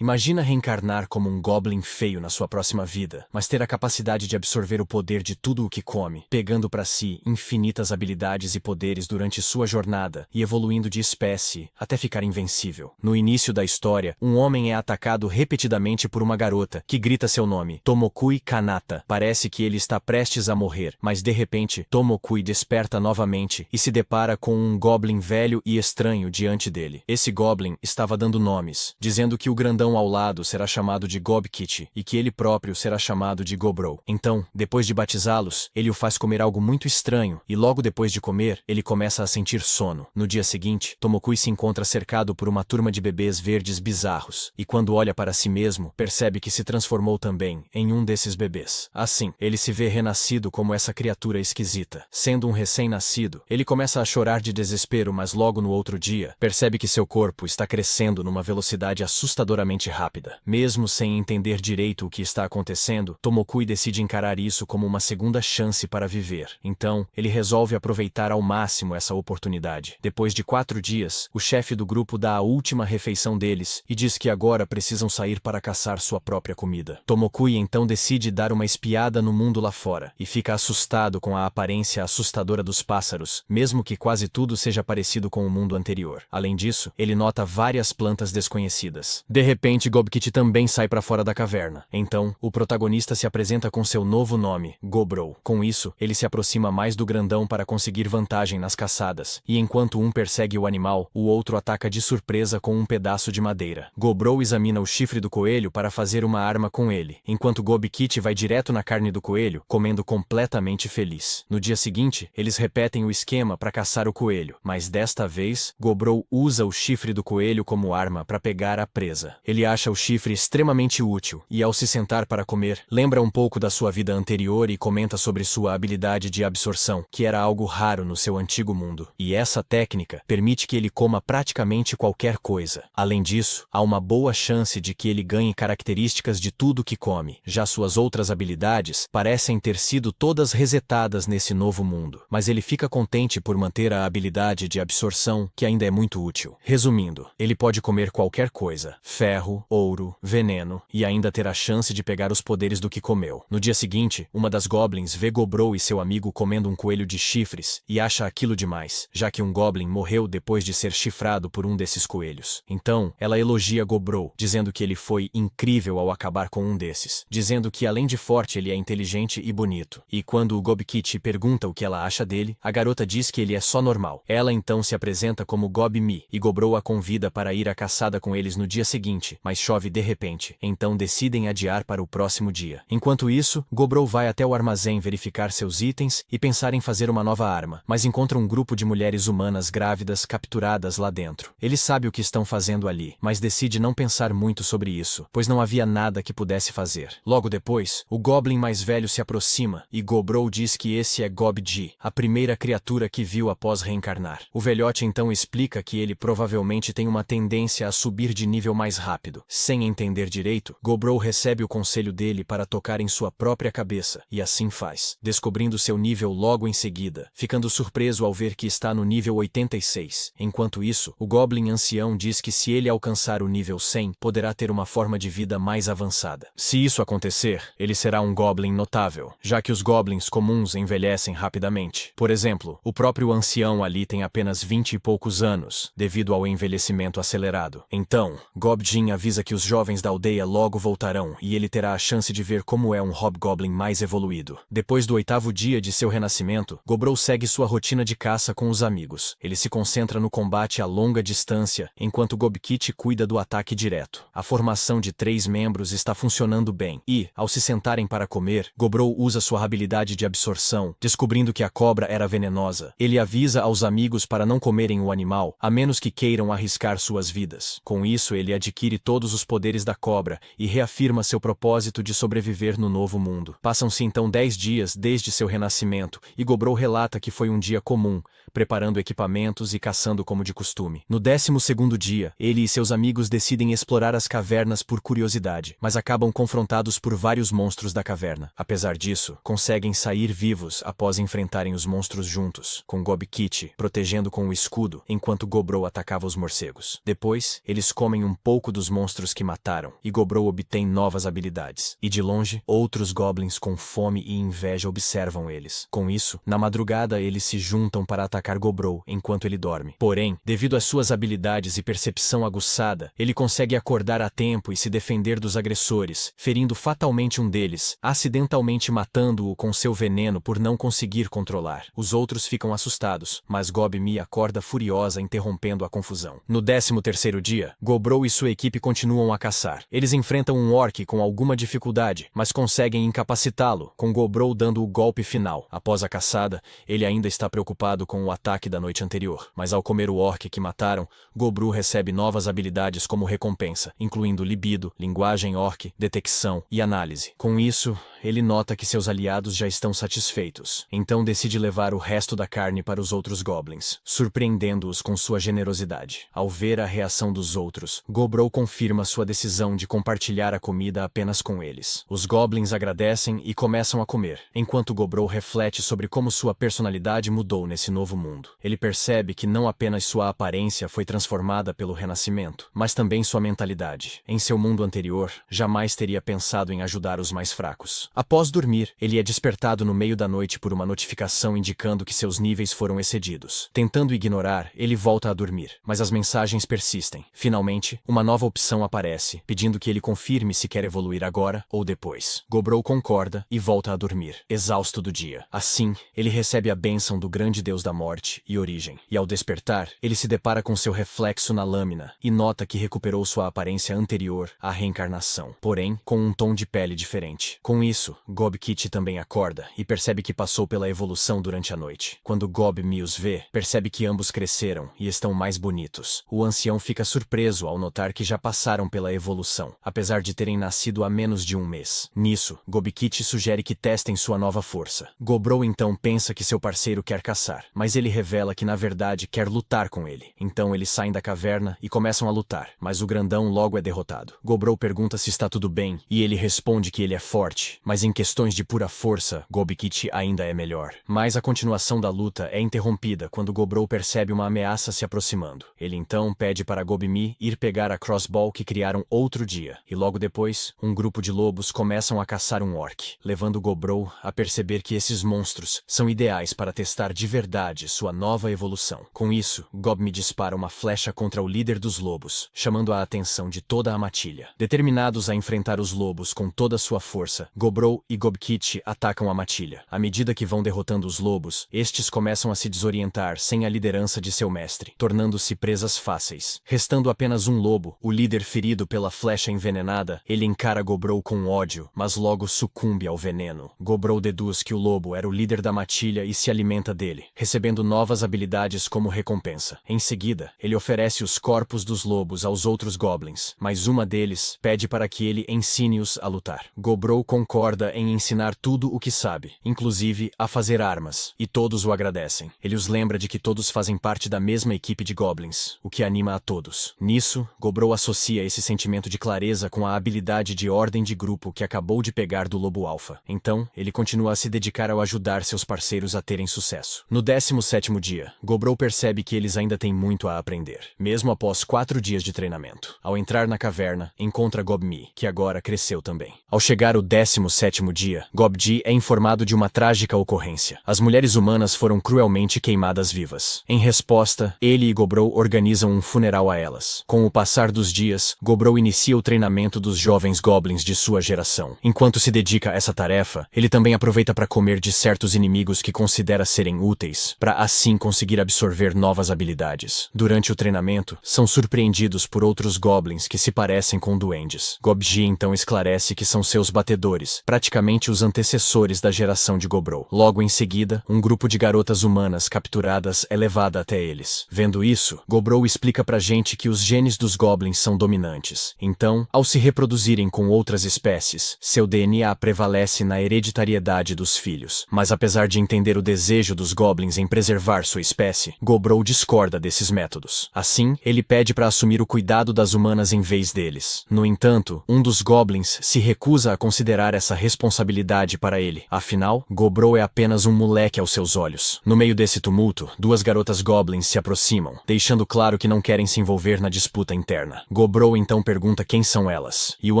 Imagina reencarnar como um goblin feio na sua próxima vida, mas ter a capacidade de absorver o poder de tudo o que come, pegando para si infinitas habilidades e poderes durante sua jornada e evoluindo de espécie até ficar invencível. No início da história, um homem é atacado repetidamente por uma garota que grita seu nome, Tomokui Kanata. Parece que ele está prestes a morrer, mas de repente, Tomokui desperta novamente e se depara com um goblin velho e estranho diante dele. Esse goblin estava dando nomes, dizendo que o grandão ao lado será chamado de Gobkit e que ele próprio será chamado de Gobrou. Então, depois de batizá-los, ele o faz comer algo muito estranho e logo depois de comer, ele começa a sentir sono. No dia seguinte, Tomokui se encontra cercado por uma turma de bebês verdes bizarros e quando olha para si mesmo, percebe que se transformou também em um desses bebês. Assim, ele se vê renascido como essa criatura esquisita. Sendo um recém-nascido, ele começa a chorar de desespero, mas logo no outro dia, percebe que seu corpo está crescendo numa velocidade assustadoramente rápida. Mesmo sem entender direito o que está acontecendo, Tomokui decide encarar isso como uma segunda chance para viver. Então, ele resolve aproveitar ao máximo essa oportunidade. Depois de 4 dias, o chefe do grupo dá a última refeição deles e diz que agora precisam sair para caçar sua própria comida. Tomokui então decide dar uma espiada no mundo lá fora e fica assustado com a aparência assustadora dos pássaros, mesmo que quase tudo seja parecido com o mundo anterior. Além disso, ele nota várias plantas desconhecidas. De repente, Gobkit também sai para fora da caverna. Então, o protagonista se apresenta com seu novo nome, Gobrou. Com isso, ele se aproxima mais do grandão para conseguir vantagem nas caçadas, e enquanto um persegue o animal, o outro ataca de surpresa com um pedaço de madeira. Gobrou examina o chifre do coelho para fazer uma arma com ele, enquanto Gobkit vai direto na carne do coelho, comendo completamente feliz. No dia seguinte, eles repetem o esquema para caçar o coelho, mas desta vez, Gobrou usa o chifre do coelho como arma para pegar a presa. Ele acha o chifre extremamente útil, e ao se sentar para comer, lembra um pouco da sua vida anterior e comenta sobre sua habilidade de absorção, que era algo raro no seu antigo mundo. E essa técnica permite que ele coma praticamente qualquer coisa. Além disso, há uma boa chance de que ele ganhe características de tudo que come. Já suas outras habilidades parecem ter sido todas resetadas nesse novo mundo, mas ele fica contente por manter a habilidade de absorção, que ainda é muito útil. Resumindo, ele pode comer qualquer coisa: ferro, ouro, veneno, e ainda ter a chance de pegar os poderes do que comeu. No dia seguinte, uma das goblins vê Gobrou e seu amigo comendo um coelho de chifres e acha aquilo demais, já que um goblin morreu depois de ser chifrado por um desses coelhos. Então, ela elogia Gobrou, dizendo que ele foi incrível ao acabar com um desses, dizendo que além de forte ele é inteligente e bonito. E quando o Gobkit pergunta o que ela acha dele, a garota diz que ele é só normal. Ela então se apresenta como Gob-Mi, e Gobrou a convida para ir à caçada com eles no dia seguinte, mas chove de repente, então decidem adiar para o próximo dia. Enquanto isso, Gobrou vai até o armazém verificar seus itens e pensar em fazer uma nova arma, mas encontra um grupo de mulheres humanas grávidas capturadas lá dentro. Ele sabe o que estão fazendo ali, mas decide não pensar muito sobre isso, pois não havia nada que pudesse fazer. Logo depois, o goblin mais velho se aproxima e Gobrou diz que esse é Gob-Ji, a primeira criatura que viu após reencarnar. O velhote então explica que ele provavelmente tem uma tendência a subir de nível mais rápido. Sem entender direito, Gobrou recebe o conselho dele para tocar em sua própria cabeça, e assim faz, descobrindo seu nível logo em seguida, ficando surpreso ao ver que está no nível 86. Enquanto isso, o Goblin ancião diz que se ele alcançar o nível 100, poderá ter uma forma de vida mais avançada. Se isso acontecer, ele será um Goblin notável, já que os Goblins comuns envelhecem rapidamente. Por exemplo, o próprio ancião ali tem apenas 20 e poucos anos, devido ao envelhecimento acelerado. Então, Gob-Jin avisa que os jovens da aldeia logo voltarão e ele terá a chance de ver como é um Hobgoblin mais evoluído. Depois do 8º dia de seu renascimento, Gobrou segue sua rotina de caça com os amigos. Ele se concentra no combate a longa distância, enquanto Gobkit cuida do ataque direto. A formação de 3 membros está funcionando bem e, ao se sentarem para comer, Gobrou usa sua habilidade de absorção, descobrindo que a cobra era venenosa. Ele avisa aos amigos para não comerem o animal, a menos que queiram arriscar suas vidas. Com isso, ele adquire todos os poderes da cobra e reafirma seu propósito de sobreviver no novo mundo. Passam-se então 10 dias desde seu renascimento e Gobrou relata que foi um dia comum, preparando equipamentos e caçando como de costume. No 12º dia, ele e seus amigos decidem explorar as cavernas por curiosidade, mas acabam confrontados por vários monstros da caverna. Apesar disso, conseguem sair vivos após enfrentarem os monstros juntos, com Gobkit protegendo com o escudo enquanto Gobrou atacava os morcegos. Depois, eles comem um pouco dos os monstros que mataram, e Gobrou obtém novas habilidades. E de longe, outros goblins com fome e inveja observam eles. Com isso, na madrugada eles se juntam para atacar Gobrou enquanto ele dorme. Porém, devido às suas habilidades e percepção aguçada, ele consegue acordar a tempo e se defender dos agressores, ferindo fatalmente um deles, acidentalmente matando-o com seu veneno por não conseguir controlar. Os outros ficam assustados, mas Gob-Mi acorda furiosa, interrompendo a confusão. No 13º dia, Gobrou e sua equipe continuam a caçar. Eles enfrentam um orc com alguma dificuldade, mas conseguem incapacitá-lo, com Gobrou dando o golpe final. Após a caçada, ele ainda está preocupado com o ataque da noite anterior, mas ao comer o orc que mataram, Gobrou recebe novas habilidades como recompensa, incluindo libido, linguagem orc, detecção e análise. Com isso, ele nota que seus aliados já estão satisfeitos, então decide levar o resto da carne para os outros goblins, surpreendendo-os com sua generosidade. Ao ver a reação dos outros, Gobrou confirma sua decisão de compartilhar a comida apenas com eles. Os goblins agradecem e começam a comer, enquanto Gobrou reflete sobre como sua personalidade mudou nesse novo mundo. Ele percebe que não apenas sua aparência foi transformada pelo renascimento, mas também sua mentalidade. Em seu mundo anterior, jamais teria pensado em ajudar os mais fracos. Após dormir, ele é despertado no meio da noite por uma notificação indicando que seus níveis foram excedidos. Tentando ignorar, ele volta a dormir, mas as mensagens persistem. Finalmente, uma nova opção aparece, pedindo que ele confirme se quer evoluir agora ou depois. Gobrou concorda e volta a dormir, exausto do dia. Assim, ele recebe a bênção do grande deus da morte e origem. E ao despertar, ele se depara com seu reflexo na lâmina e nota que recuperou sua aparência anterior à reencarnação, porém com um tom de pele diferente. Com isso, Gob-Kit também acorda e percebe que passou pela evolução durante a noite. Quando Gob-Mi os vê, percebe que ambos cresceram e estão mais bonitos. O ancião fica surpreso ao notar que já passaram pela evolução, apesar de terem nascido há menos de um mês. Nisso, Gob-Kit sugere que testem sua nova força. Gobrou então pensa que seu parceiro quer caçar, mas ele revela que na verdade quer lutar com ele. Então eles saem da caverna e começam a lutar, mas o grandão logo é derrotado. Gobrou pergunta se está tudo bem, e ele responde que ele é forte, mas em questões de pura força, Gob-Kit ainda é melhor. Mas a continuação da luta é interrompida quando Gobrou percebe uma ameaça se aproximando. Ele então pede para Gob-Mi ir pegar a crossbow que criaram outro dia, e logo depois, um grupo de lobos começam a caçar um orc, levando Gobrou a perceber que esses monstros são ideais para testar de verdade sua nova evolução. Com isso, Gob-Mi dispara uma flecha contra o líder dos lobos, chamando a atenção de toda a matilha. Determinados a enfrentar os lobos com toda sua força, Gobrou e Gob-Kit atacam a matilha. À medida que vão derrotando os lobos, estes começam a se desorientar sem a liderança de seu mestre, tornando-se presas fáceis. Restando apenas um lobo, o líder ferido pela flecha envenenada, ele encara Gobrou com ódio, mas logo sucumbe ao veneno. Gobrou deduz que o lobo era o líder da matilha e se alimenta dele, recebendo novas habilidades como recompensa. Em seguida, ele oferece os corpos dos lobos aos outros goblins, mas uma deles pede para que ele ensine-os a lutar. Gobrou concorda em ensinar tudo o que sabe, inclusive a fazer armas, e todos o agradecem. Ele os lembra de que todos fazem parte da mesma equipe de goblins, o que anima a todos. Nisso, Gobrou associa esse sentimento de clareza com a habilidade de ordem de grupo que acabou de pegar do lobo alfa. Então, ele continua a se dedicar ao ajudar seus parceiros a terem sucesso. No 17º dia, Gobrou percebe que eles ainda têm muito a aprender, mesmo após 4 dias de treinamento. Ao entrar na caverna, encontra Gob-Mi, que agora cresceu também. Ao chegar o 17º dia, Gob-Ji é informado de uma trágica ocorrência. As mulheres humanas foram cruelmente queimadas vivas. Em resposta, ele e Gobrou organizam um funeral a elas. Com o passar dos dias, Gobrou inicia o treinamento dos jovens goblins de sua geração. Enquanto se dedica a essa tarefa, ele também aproveita para comer de certos inimigos que considera serem úteis, para assim conseguir absorver novas habilidades. Durante o treinamento, são surpreendidos por outros goblins que se parecem com duendes. Gob-Ji então esclarece que são seus batedores, praticamente os antecessores da geração de Gobrou. Logo em seguida, um grupo de garotas humanas capturadas é levada até eles. Vendo isso, Gobrou explica pra gente que os genes dos goblins são dominantes. Então, ao se reproduzirem com outras espécies, seu DNA prevalece na hereditariedade dos filhos. Mas apesar de entender o desejo dos goblins em preservar sua espécie, Gobrou discorda desses métodos. Assim, ele pede para assumir o cuidado das humanas em vez deles. No entanto, um dos goblins se recusa a considerar essa essa responsabilidade para ele. Afinal, Gobrou é apenas um moleque aos seus olhos. No meio desse tumulto, duas garotas goblins se aproximam, deixando claro que não querem se envolver na disputa interna. Gobrou então pergunta quem são elas, e o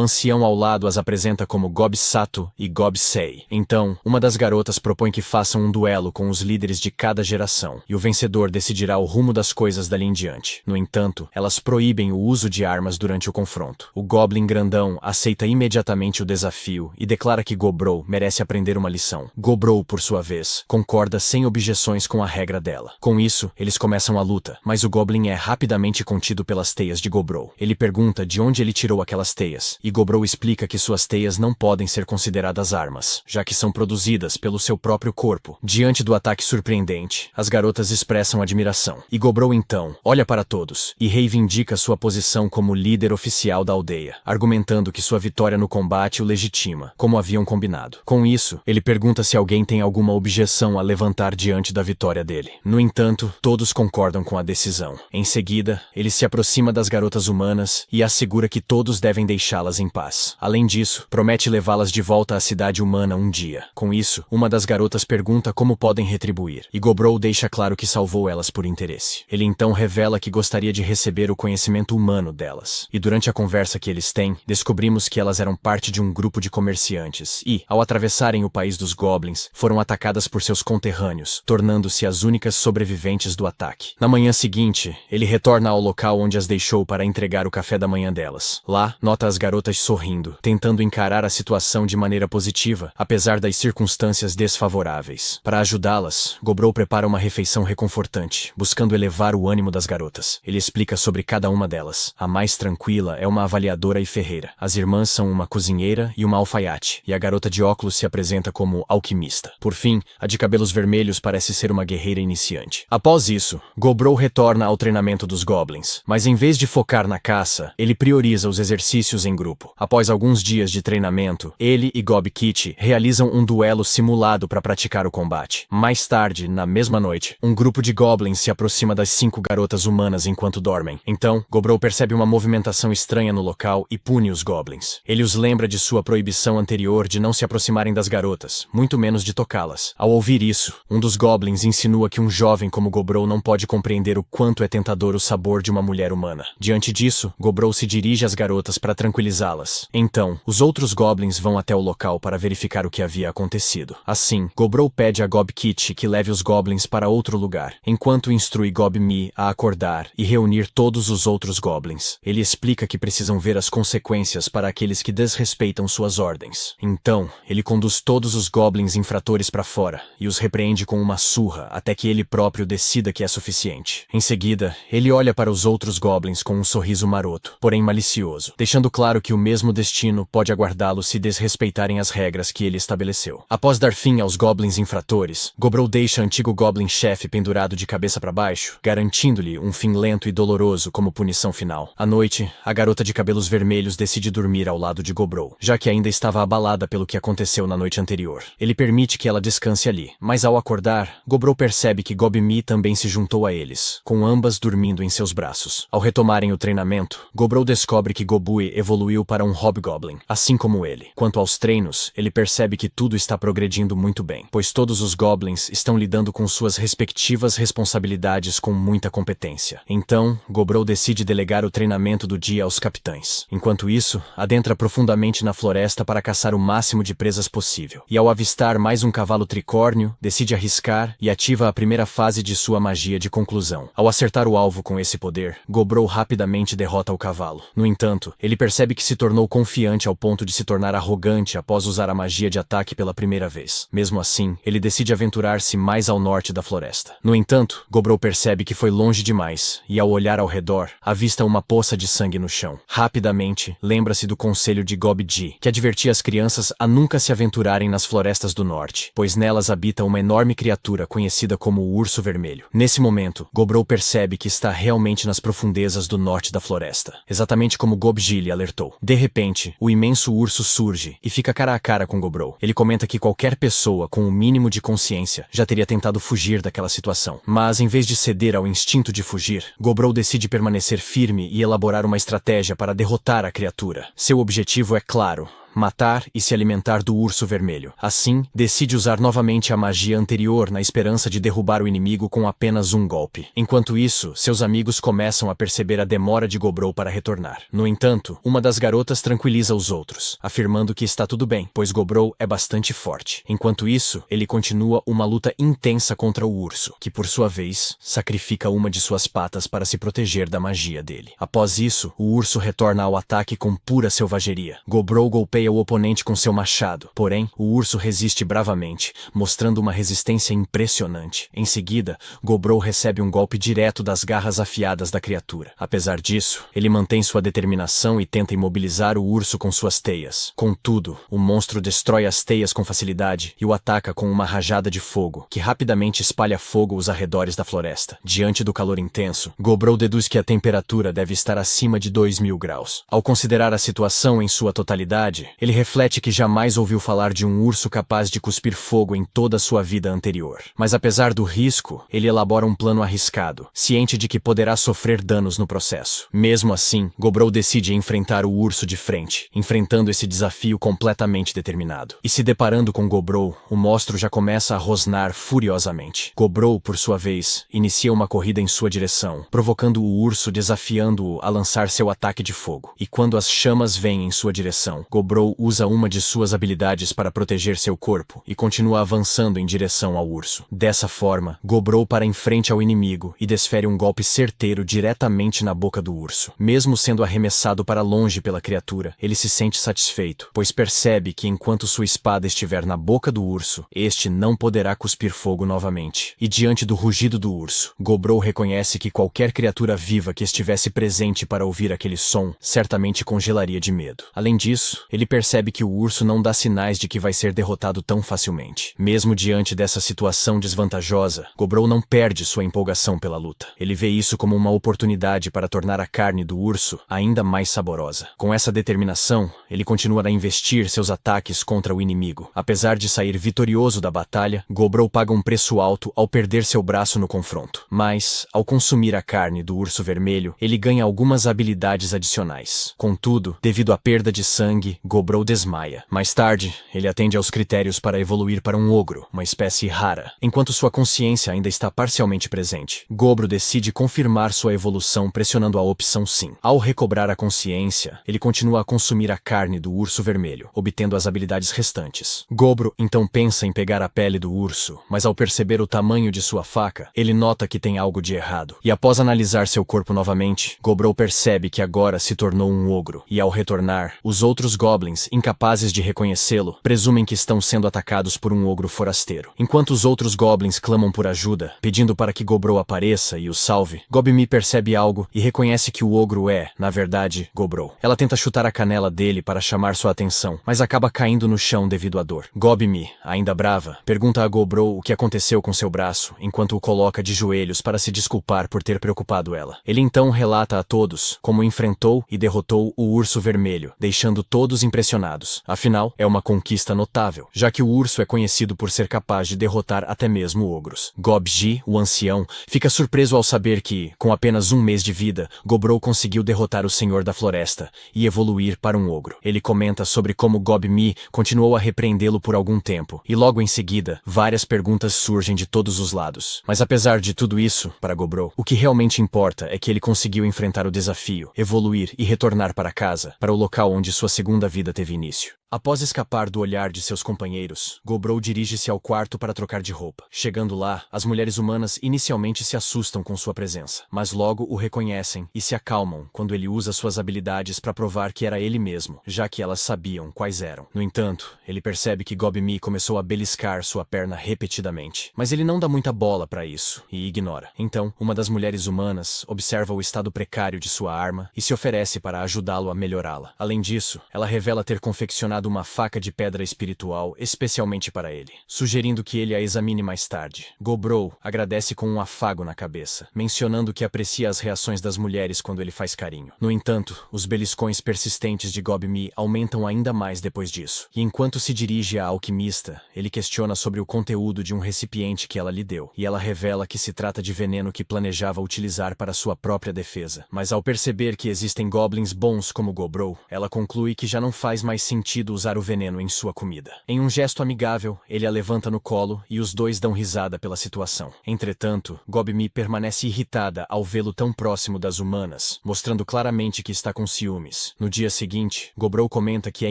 ancião ao lado as apresenta como Gob Sato e Gob Sei. Então, uma das garotas propõe que façam um duelo com os líderes de cada geração, e o vencedor decidirá o rumo das coisas dali em diante. No entanto, elas proíbem o uso de armas durante o confronto. O Goblin grandão aceita imediatamente o desafio e declara que Gobrou merece aprender uma lição. Gobrou, por sua vez, concorda sem objeções com a regra dela. Com isso, eles começam a luta, mas o Goblin é rapidamente contido pelas teias de Gobrou. Ele pergunta de onde ele tirou aquelas teias, e Gobrou explica que suas teias não podem ser consideradas armas, já que são produzidas pelo seu próprio corpo. Diante do ataque surpreendente, as garotas expressam admiração, e Gobrou então olha para todos e reivindica sua posição como líder oficial da aldeia, argumentando que sua vitória no combate o legitima, como haviam combinado. Com isso, ele pergunta se alguém tem alguma objeção a levantar diante da vitória dele. No entanto, todos concordam com a decisão. Em seguida, ele se aproxima das garotas humanas e assegura que todos devem deixá-las em paz. Além disso, promete levá-las de volta à cidade humana um dia. Com isso, uma das garotas pergunta como podem retribuir, e Gobrou deixa claro que salvou elas por interesse. Ele então revela que gostaria de receber o conhecimento humano delas. E durante a conversa que eles têm, descobrimos que elas eram parte de um grupo de comerciantes e, ao atravessarem o país dos Goblins, foram atacadas por seus conterrâneos, tornando-se as únicas sobreviventes do ataque. Na manhã seguinte, ele retorna ao local onde as deixou para entregar o café da manhã delas. Lá, nota as garotas sorrindo, tentando encarar a situação de maneira positiva, apesar das circunstâncias desfavoráveis. Para ajudá-las, Gobrou prepara uma refeição reconfortante, buscando elevar o ânimo das garotas. Ele explica sobre cada uma delas. A mais tranquila é uma avaliadora e ferreira. As irmãs são uma cozinheira e uma alfaiate, e a garota de óculos se apresenta como alquimista. Por fim, a de cabelos vermelhos parece ser uma guerreira iniciante. Após isso, Gobrou retorna ao treinamento dos Goblins, mas em vez de focar na caça, ele prioriza os exercícios em grupo. Após alguns dias de treinamento, ele e Gob Kitty realizam um duelo simulado para praticar o combate. Mais tarde, na mesma noite, um grupo de Goblins se aproxima das 5 garotas humanas enquanto dormem. Então, Gobrou percebe uma movimentação estranha no local e pune os Goblins. Ele os lembra de sua proibição anterior de não se aproximarem das garotas, muito menos de tocá-las. Ao ouvir isso, um dos Goblins insinua que um jovem como Gobrou não pode compreender o quanto é tentador o sabor de uma mulher humana. Diante disso, Gobrou se dirige às garotas para tranquilizá-las. Então, os outros Goblins vão até o local para verificar o que havia acontecido. Assim, Gobrou pede a Gob Kitty que leve os Goblins para outro lugar, enquanto instrui Gob Mi a acordar e reunir todos os outros Goblins. Ele explica que precisam ver as consequências para aqueles que desrespeitam suas ordens. Então, ele conduz todos os Goblins infratores para fora e os repreende com uma surra até que ele próprio decida que é suficiente. Em seguida, ele olha para os outros Goblins com um sorriso maroto, porém malicioso, deixando claro que o mesmo destino pode aguardá-los se desrespeitarem as regras que ele estabeleceu. Após dar fim aos Goblins infratores, Gobrou deixa antigo Goblin-chefe pendurado de cabeça para baixo, garantindo-lhe um fim lento e doloroso como punição final. À noite, a garota de cabelos vermelhos decide dormir ao lado de Gobrou, já que ainda estava abalada pelo que aconteceu na noite anterior. Ele permite que ela descanse ali, mas ao acordar, Gobrou percebe que Gob Mi também se juntou a eles, com ambas dormindo em seus braços. Ao retomarem o treinamento, Gobrou descobre que Gobui evoluiu para um Hobgoblin, assim como ele. Quanto aos treinos, ele percebe que tudo está progredindo muito bem, pois todos os Goblins estão lidando com suas respectivas responsabilidades com muita competência. Então, Gobrou decide delegar o treinamento do dia aos capitães. Enquanto isso, adentra profundamente na floresta para caçar o máximo de presas possível. E ao avistar mais um cavalo tricórnio, decide arriscar e ativa a primeira fase de sua magia de conclusão. Ao acertar o alvo com esse poder, Gobrou rapidamente derrota o cavalo. No entanto, ele percebe que se tornou confiante ao ponto de se tornar arrogante após usar a magia de ataque pela primeira vez. Mesmo assim, ele decide aventurar-se mais ao norte da floresta. No entanto, Gobrou percebe que foi longe demais, e ao olhar ao redor, avista uma poça de sangue no chão. Rapidamente, lembra-se do conselho de Gob Ji, que advertia as crianças a nunca se aventurarem nas florestas do norte, pois nelas habita uma enorme criatura conhecida como o Urso Vermelho. Nesse momento, Gobrou percebe que está realmente nas profundezas do norte da floresta, exatamente como Gob Ji lhe alertou. De repente, o imenso urso surge e fica cara a cara com Gobrou. Ele comenta que qualquer pessoa com o mínimo de consciência já teria tentado fugir daquela situação. Mas, em vez de ceder ao instinto de fugir, Gobrou decide permanecer firme e elaborar uma estratégia para derrotar a criatura. Seu objetivo é claro, matar e se alimentar do urso vermelho. Assim, decide usar novamente a magia anterior na esperança de derrubar o inimigo com apenas um golpe. Enquanto isso, seus amigos começam a perceber a demora de Gobrou para retornar. No entanto, uma das garotas tranquiliza os outros, afirmando que está tudo bem, pois Gobrou é bastante forte. Enquanto isso, ele continua uma luta intensa contra o urso, que por sua vez, sacrifica uma de suas patas para se proteger da magia dele. Após isso, o urso retorna ao ataque com pura selvageria. Gobrou golpeia o oponente com seu machado, porém, o urso resiste bravamente, mostrando uma resistência impressionante. Em seguida, Gobrou recebe um golpe direto das garras afiadas da criatura. Apesar disso, ele mantém sua determinação e tenta imobilizar o urso com suas teias. Contudo, o monstro destrói as teias com facilidade e o ataca com uma rajada de fogo, que rapidamente espalha fogo aos arredores da floresta. Diante do calor intenso, Gobrou deduz que a temperatura deve estar acima de 2000 graus. Ao considerar a situação em sua totalidade, ele reflete que jamais ouviu falar de um urso capaz de cuspir fogo em toda a sua vida anterior. Mas apesar do risco, ele elabora um plano arriscado, ciente de que poderá sofrer danos no processo. Mesmo assim, Gobrou decide enfrentar o urso de frente, enfrentando esse desafio completamente determinado. E se deparando com Gobrou, o monstro já começa a rosnar furiosamente. Gobrou, por sua vez, inicia uma corrida em sua direção, provocando o urso, desafiando-o a lançar seu ataque de fogo. E quando as chamas vêm em sua direção, Gobrou usa uma de suas habilidades para proteger seu corpo e continua avançando em direção ao urso. Dessa forma, Gobrou para em frente ao inimigo e desfere um golpe certeiro diretamente na boca do urso. Mesmo sendo arremessado para longe pela criatura, ele se sente satisfeito, pois percebe que enquanto sua espada estiver na boca do urso, este não poderá cuspir fogo novamente. E diante do rugido do urso, Gobrou reconhece que qualquer criatura viva que estivesse presente para ouvir aquele som certamente congelaria de medo. Além disso, ele percebe que o urso não dá sinais de que vai ser derrotado tão facilmente. Mesmo diante dessa situação desvantajosa, Gobrou não perde sua empolgação pela luta. Ele vê isso como uma oportunidade para tornar a carne do urso ainda mais saborosa. Com essa determinação, ele continua a investir seus ataques contra o inimigo. Apesar de sair vitorioso da batalha, Gobrou paga um preço alto ao perder seu braço no confronto. Mas, ao consumir a carne do urso vermelho, ele ganha algumas habilidades adicionais. Contudo, devido à perda de sangue, Gobrou desmaia. Mais tarde, ele atende aos critérios para evoluir para um ogro, uma espécie rara. Enquanto sua consciência ainda está parcialmente presente, Gobrou decide confirmar sua evolução pressionando a opção sim. Ao recobrar a consciência, ele continua a consumir a carne do urso vermelho, obtendo as habilidades restantes. Gobrou então pensa em pegar a pele do urso, mas ao perceber o tamanho de sua faca, ele nota que tem algo de errado. E após analisar seu corpo novamente, Gobrou percebe que agora se tornou um ogro. E ao retornar, os outros goblins, incapazes de reconhecê-lo, presumem que estão sendo atacados por um ogro forasteiro. Enquanto os outros goblins clamam por ajuda, pedindo para que Gobrou apareça e o salve, Gob-Mi percebe algo e reconhece que o ogro é, na verdade, Gobrou. Ela tenta chutar a canela dele para chamar sua atenção, mas acaba caindo no chão devido à dor. Gob-Mi, ainda brava, pergunta a Gobrou o que aconteceu com seu braço, enquanto o coloca de joelhos para se desculpar por ter preocupado ela. Ele então relata a todos como enfrentou e derrotou o urso vermelho, deixando todos impressionados. Afinal, é uma conquista notável, já que o urso é conhecido por ser capaz de derrotar até mesmo ogros. Gob-Ji, o ancião, fica surpreso ao saber que, com apenas um mês de vida, Gobrou conseguiu derrotar o Senhor da Floresta e evoluir para um ogro. Ele comenta sobre como Gob-Mi continuou a repreendê-lo por algum tempo, e logo em seguida, várias perguntas surgem de todos os lados. Mas apesar de tudo isso, para Gobrou, o que realmente importa é que ele conseguiu enfrentar o desafio, evoluir e retornar para casa, para o local onde sua segunda vida teve início. Após escapar do olhar de seus companheiros, Gobrou dirige-se ao quarto para trocar de roupa. Chegando lá, as mulheres humanas inicialmente se assustam com sua presença, mas logo o reconhecem e se acalmam quando ele usa suas habilidades para provar que era ele mesmo, já que elas sabiam quais eram. No entanto, ele percebe que Gob-Mi começou a beliscar sua perna repetidamente, mas ele não dá muita bola para isso e ignora. Então, uma das mulheres humanas observa o estado precário de sua arma e se oferece para ajudá-lo a melhorá-la. Além disso, ela revela ter confeccionado uma faca de pedra espiritual especialmente para ele, sugerindo que ele a examine mais tarde. Gobrou agradece com um afago na cabeça, mencionando que aprecia as reações das mulheres quando ele faz carinho. No entanto, os beliscões persistentes de Gob-Mi aumentam ainda mais depois disso, e enquanto se dirige à alquimista, ele questiona sobre o conteúdo de um recipiente que ela lhe deu, e ela revela que se trata de veneno que planejava utilizar para sua própria defesa. Mas ao perceber que existem goblins bons como Gobrou, ela conclui que já não faz mais sentido decidido usar o veneno em sua comida. Em um gesto amigável, ele a levanta no colo e os dois dão risada pela situação. Entretanto, Gob-Mi permanece irritada ao vê-lo tão próximo das humanas, mostrando claramente que está com ciúmes. No dia seguinte, Gobrou comenta que é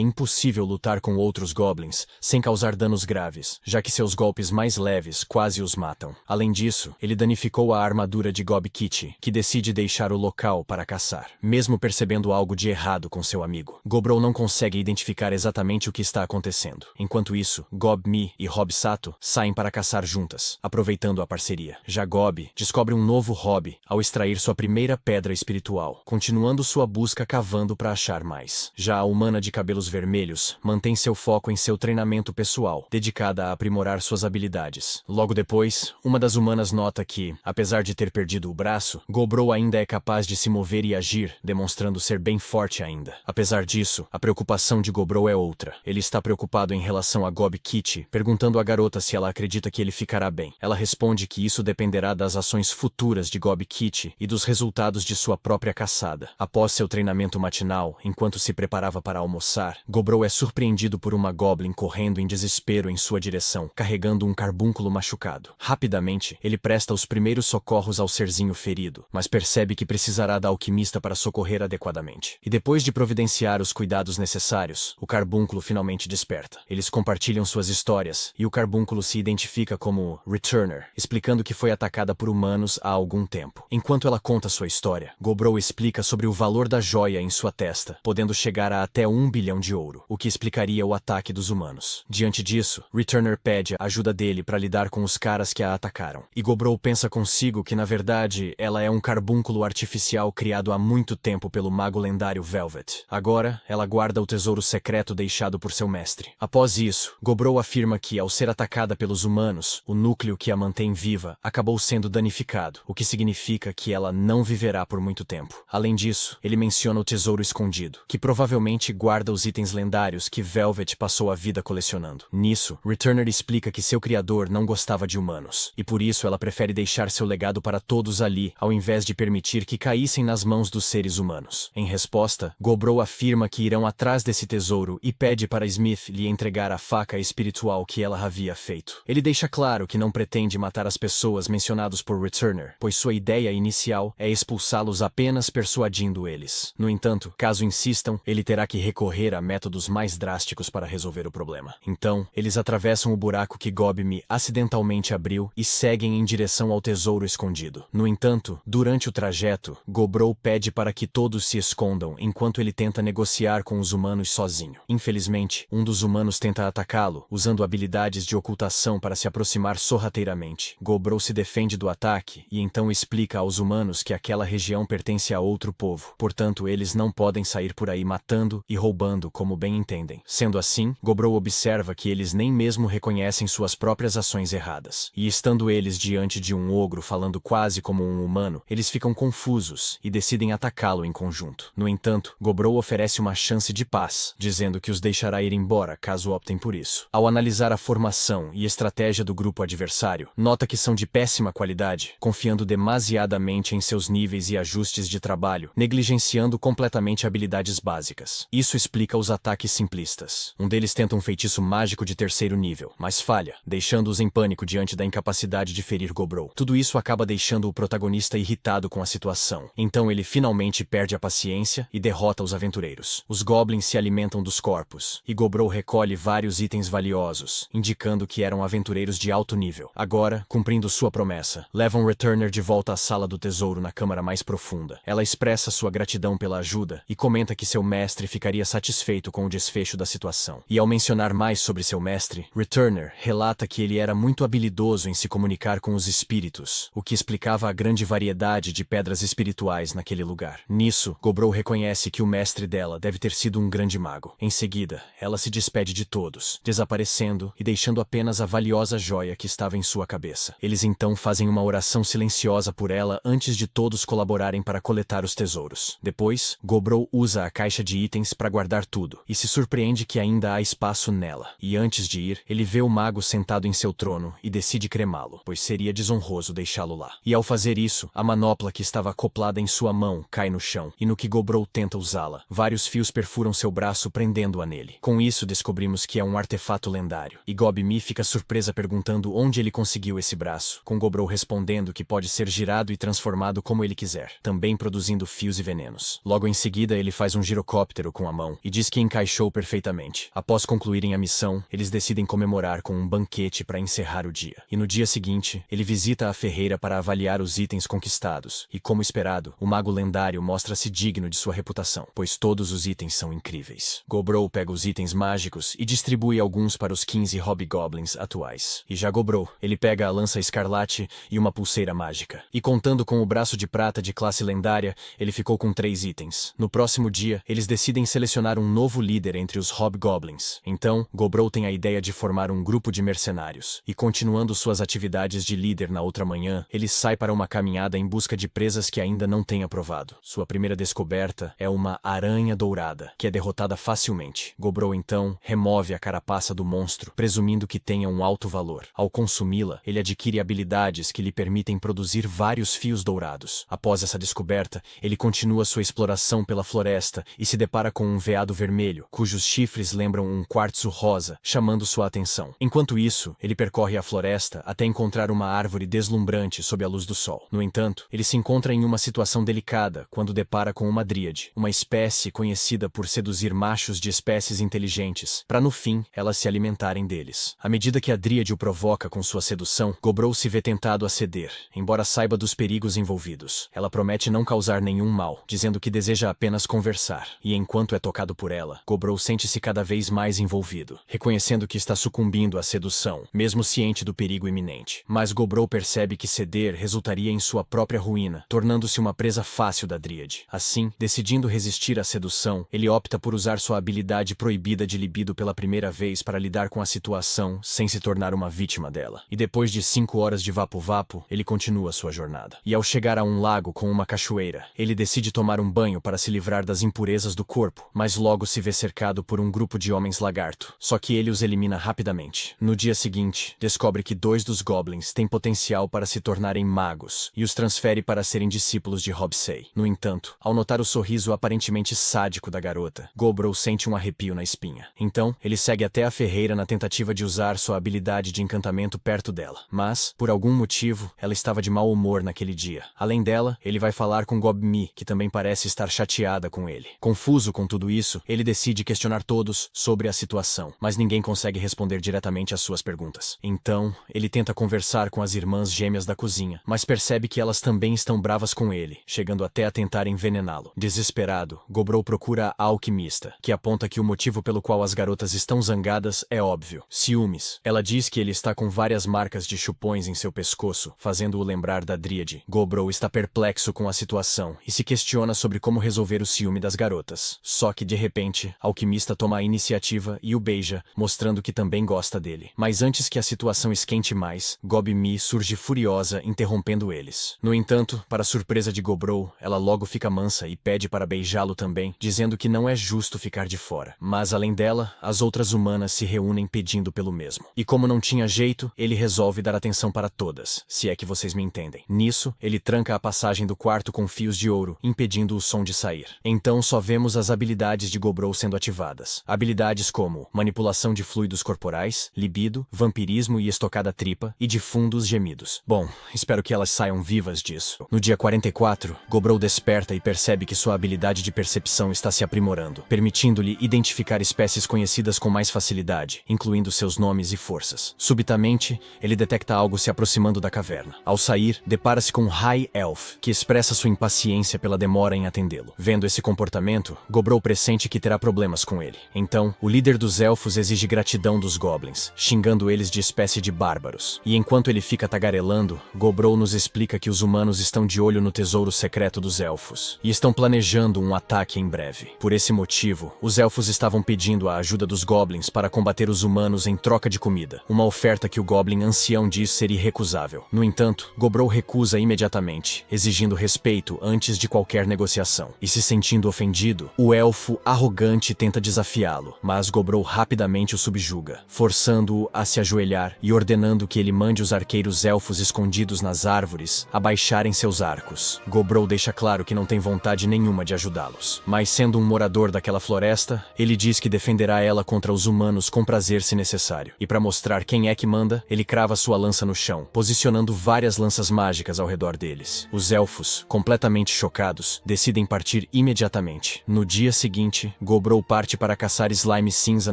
impossível lutar com outros goblins sem causar danos graves, já que seus golpes mais leves quase os matam. Além disso, ele danificou a armadura de Gob-Kit, que decide deixar o local para caçar. Mesmo percebendo algo de errado com seu amigo, Gobrou não consegue identificar exatamente o que está acontecendo. Enquanto isso, Gob-Mi e Hob-Sato saem para caçar juntas, aproveitando a parceria. Já Gob descobre um novo hobby ao extrair sua primeira pedra espiritual, continuando sua busca cavando para achar mais. Já a humana de cabelos vermelhos mantém seu foco em seu treinamento pessoal, dedicada a aprimorar suas habilidades. Logo depois, uma das humanas nota que, apesar de ter perdido o braço, Gobrou ainda é capaz de se mover e agir, demonstrando ser bem forte ainda. Apesar disso, a preocupação de Gobrou é outra. Ele está preocupado em relação a Gob-Kit, perguntando à garota se ela acredita que ele ficará bem. Ela responde que isso dependerá das ações futuras de Gob-Kit e dos resultados de sua própria caçada. Após seu treinamento matinal, enquanto se preparava para almoçar, Gobrou é surpreendido por uma goblin correndo em desespero em sua direção, carregando um carbúnculo machucado. Rapidamente, ele presta os primeiros socorros ao serzinho ferido, mas percebe que precisará da alquimista para socorrer adequadamente. E depois de providenciar os cuidados necessários, o carbúnculo finalmente desperta. Eles compartilham suas histórias, e o carbúnculo se identifica como Returner, explicando que foi atacada por humanos há algum tempo. Enquanto ela conta sua história, Gobrou explica sobre o valor da joia em sua testa, podendo chegar a até 1 bilhão de ouro, o que explicaria o ataque dos humanos. Diante disso, Returner pede a ajuda dele para lidar com os caras que a atacaram. E Gobrou pensa consigo que, na verdade, ela é um carbúnculo artificial criado há muito tempo pelo mago lendário Velvet. Agora, ela guarda o tesouro secreto deixado por seu mestre. Após isso, Gobrou afirma que, ao ser atacada pelos humanos, o núcleo que a mantém viva acabou sendo danificado, o que significa que ela não viverá por muito tempo. Além disso, ele menciona o tesouro escondido, que provavelmente guarda os itens lendários que Velvet passou a vida colecionando. Nisso, Returner explica que seu criador não gostava de humanos, e por isso ela prefere deixar seu legado para todos ali, ao invés de permitir que caíssem nas mãos dos seres humanos. Em resposta, Gobrou afirma que irão atrás desse tesouro e pede para Smith lhe entregar a faca espiritual que ela havia feito. Ele deixa claro que não pretende matar as pessoas mencionadas por Returner, pois sua ideia inicial é expulsá-los apenas persuadindo eles. No entanto, caso insistam, ele terá que recorrer a métodos mais drásticos para resolver o problema. Então, eles atravessam o buraco que Gob-Mi acidentalmente abriu e seguem em direção ao tesouro escondido. No entanto, durante o trajeto, Gobrou pede para que todos se escondam enquanto ele tenta negociar com os humanos sozinho. Infelizmente, um dos humanos tenta atacá-lo, usando habilidades de ocultação para se aproximar sorrateiramente. Gobrou se defende do ataque e então explica aos humanos que aquela região pertence a outro povo, portanto eles não podem sair por aí matando e roubando como bem entendem. Sendo assim, Gobrou observa que eles nem mesmo reconhecem suas próprias ações erradas. E estando eles diante de um ogro falando quase como um humano, eles ficam confusos e decidem atacá-lo em conjunto. No entanto, Gobrou oferece uma chance de paz, dizendo que os deixará ir embora caso optem por isso. Ao analisar a formação e estratégia do grupo adversário, nota que são de péssima qualidade, confiando demasiadamente em seus níveis e ajustes de trabalho, negligenciando completamente habilidades básicas. Isso explica os ataques simplistas. Um deles tenta um feitiço mágico de 3º nível, mas falha, deixando-os em pânico diante da incapacidade de ferir Gobrou. Tudo isso acaba deixando o protagonista irritado com a situação. Então ele finalmente perde a paciência e derrota os aventureiros. Os goblins se alimentam dos corpos, e Gobrou recolhe vários itens valiosos, indicando que eram aventureiros de alto nível. Agora, cumprindo sua promessa, levam Returner de volta à sala do tesouro na câmara mais profunda. Ela expressa sua gratidão pela ajuda e comenta que seu mestre ficaria satisfeito com o desfecho da situação. E ao mencionar mais sobre seu mestre, Returner relata que ele era muito habilidoso em se comunicar com os espíritos, o que explicava a grande variedade de pedras espirituais naquele lugar. Nisso, Gobrou reconhece que o mestre dela deve ter sido um grande mago. Em seguida, ela se despede de todos, desaparecendo e deixando apenas a valiosa joia que estava em sua cabeça. Eles então fazem uma oração silenciosa por ela antes de todos colaborarem para coletar os tesouros. Depois, Gobrou usa a caixa de itens para guardar tudo, e se surpreende que ainda há espaço nela. E antes de ir, ele vê o mago sentado em seu trono e decide cremá-lo, pois seria desonroso deixá-lo lá. E ao fazer isso, a manopla que estava acoplada em sua mão cai no chão, e no que Gobrou tenta usá-la, vários fios perfuram seu braço prendendo escondendo-a nele. Com isso, descobrimos que é um artefato lendário, e Gob-Mi fica surpresa perguntando onde ele conseguiu esse braço, com Gobrou respondendo que pode ser girado e transformado como ele quiser, também produzindo fios e venenos. Logo em seguida, ele faz um girocóptero com a mão e diz que encaixou perfeitamente. Após concluírem a missão, eles decidem comemorar com um banquete para encerrar o dia. E no dia seguinte, ele visita a ferreira para avaliar os itens conquistados, e como esperado, o mago lendário mostra-se digno de sua reputação, pois todos os itens são incríveis. Gobrou pega os itens mágicos e distribui alguns para os 15 Hobgoblins atuais. E já Gobrou, ele pega a lança escarlate e uma pulseira mágica. E contando com o braço de prata de classe lendária, ele ficou com 3 itens. No próximo dia, eles decidem selecionar um novo líder entre os Hobgoblins. Então, Gobrou tem a ideia de formar um grupo de mercenários. E continuando suas atividades de líder na outra manhã, ele sai para uma caminhada em busca de presas que ainda não tem aprovado. Sua primeira descoberta é uma aranha dourada, que é derrotada facilmente. Gobrou então remove a carapaça do monstro, presumindo que tenha um alto valor. Ao consumi-la, ele adquire habilidades que lhe permitem produzir vários fios dourados. Após essa descoberta, ele continua sua exploração pela floresta e se depara com um veado vermelho, cujos chifres lembram um quartzo rosa, chamando sua atenção. Enquanto isso, ele percorre a floresta até encontrar uma árvore deslumbrante sob a luz do sol. No entanto, ele se encontra em uma situação delicada quando depara com uma dríade, uma espécie conhecida por seduzir machos de espécies inteligentes, para no fim, elas se alimentarem deles. À medida que a dríade o provoca com sua sedução, Gobrou se vê tentado a ceder, embora saiba dos perigos envolvidos. Ela promete não causar nenhum mal, dizendo que deseja apenas conversar, e enquanto é tocado por ela, Gobrou sente-se cada vez mais envolvido, reconhecendo que está sucumbindo à sedução, mesmo ciente do perigo iminente. Mas Gobrou percebe que ceder resultaria em sua própria ruína, tornando-se uma presa fácil da dríade. Assim, decidindo resistir à sedução, ele opta por usar sua habilidade proibida de libido pela primeira vez para lidar com a situação sem se tornar uma vítima dela. E depois de 5 horas de vapo-vapo, ele continua sua jornada. E ao chegar a um lago com uma cachoeira, ele decide tomar um banho para se livrar das impurezas do corpo, mas logo se vê cercado por um grupo de homens lagarto. Só que ele os elimina rapidamente. No dia seguinte, descobre que 2 dos goblins têm potencial para se tornarem magos, e os transfere para serem discípulos de Hobsei. No entanto, ao notar o sorriso aparentemente sádico da garota, Gobrou sente um arrepio na espinha. Então, ele segue até a ferreira na tentativa de usar sua habilidade de encantamento perto dela. Mas, por algum motivo, ela estava de mau humor naquele dia. Além dela, ele vai falar com Gob-Mi, que também parece estar chateada com ele. Confuso com tudo isso, ele decide questionar todos sobre a situação, mas ninguém consegue responder diretamente às suas perguntas. Então, ele tenta conversar com as irmãs gêmeas da cozinha, mas percebe que elas também estão bravas com ele, chegando até a tentar envenená-lo. Desesperado, Gobrou procura a alquimista, que aponta que o motivo pelo qual as garotas estão zangadas é óbvio: ciúmes. Ela diz que ele está com várias marcas de chupões em seu pescoço, fazendo-o lembrar da dríade. Gobrou está perplexo com a situação e se questiona sobre como resolver o ciúme das garotas. Só que, de repente, a alquimista toma a iniciativa e o beija, mostrando que também gosta dele. Mas antes que a situação esquente mais, Gob-Mi surge furiosa, interrompendo eles. No entanto, para surpresa de Gobrou, ela logo fica mansa e pede para beijá-lo também, dizendo que não é justo ficar de fora. Mas além dela, as outras humanas se reúnem pedindo pelo mesmo. E como não tinha jeito, ele resolve dar atenção para todas, se é que vocês me entendem. Nisso, ele tranca a passagem do quarto com fios de ouro, impedindo o som de sair. Então só vemos as habilidades de Gobrou sendo ativadas. Habilidades como manipulação de fluidos corporais, libido, vampirismo e estocada tripa, e de fundos gemidos. Bom, espero que elas saiam vivas disso. No dia 44, Gobrou desperta e percebe que sua habilidade de percepção está se aprimorando, permitindo-lhe identificar espécies conhecidas com mais facilidade, incluindo seus nomes e forças. Subitamente, ele detecta algo se aproximando da caverna. Ao sair, depara-se com High Elf, que expressa sua impaciência pela demora em atendê-lo. Vendo esse comportamento, Gobrou pressente que terá problemas com ele. Então, o líder dos elfos exige gratidão dos goblins, xingando eles de espécie de bárbaros. E enquanto ele fica tagarelando, Gobrou nos explica que os humanos estão de olho no tesouro secreto dos elfos, e estão planejando um ataque em breve. Por esse motivo, os elfos estavam pedindo a ajuda dos goblins para combater os humanos em troca de comida, uma oferta que o goblin ancião diz ser irrecusável. No entanto, Gobrou recusa imediatamente, exigindo respeito antes de qualquer negociação. E se sentindo ofendido, o elfo arrogante tenta desafiá-lo, mas Gobrou rapidamente o subjuga, forçando-o a se ajoelhar e ordenando que ele mande os arqueiros elfos escondidos nas árvores abaixarem seus arcos. Gobrou deixa claro que não tem vontade nenhuma de ajudá-los, mas sendo um morador daquela floresta, volta, ele diz que defenderá ela contra os humanos com prazer se necessário. E para mostrar quem é que manda, ele crava sua lança no chão, posicionando várias lanças mágicas ao redor deles. Os elfos, completamente chocados, decidem partir imediatamente. No dia seguinte, Gobrou parte para caçar slime cinza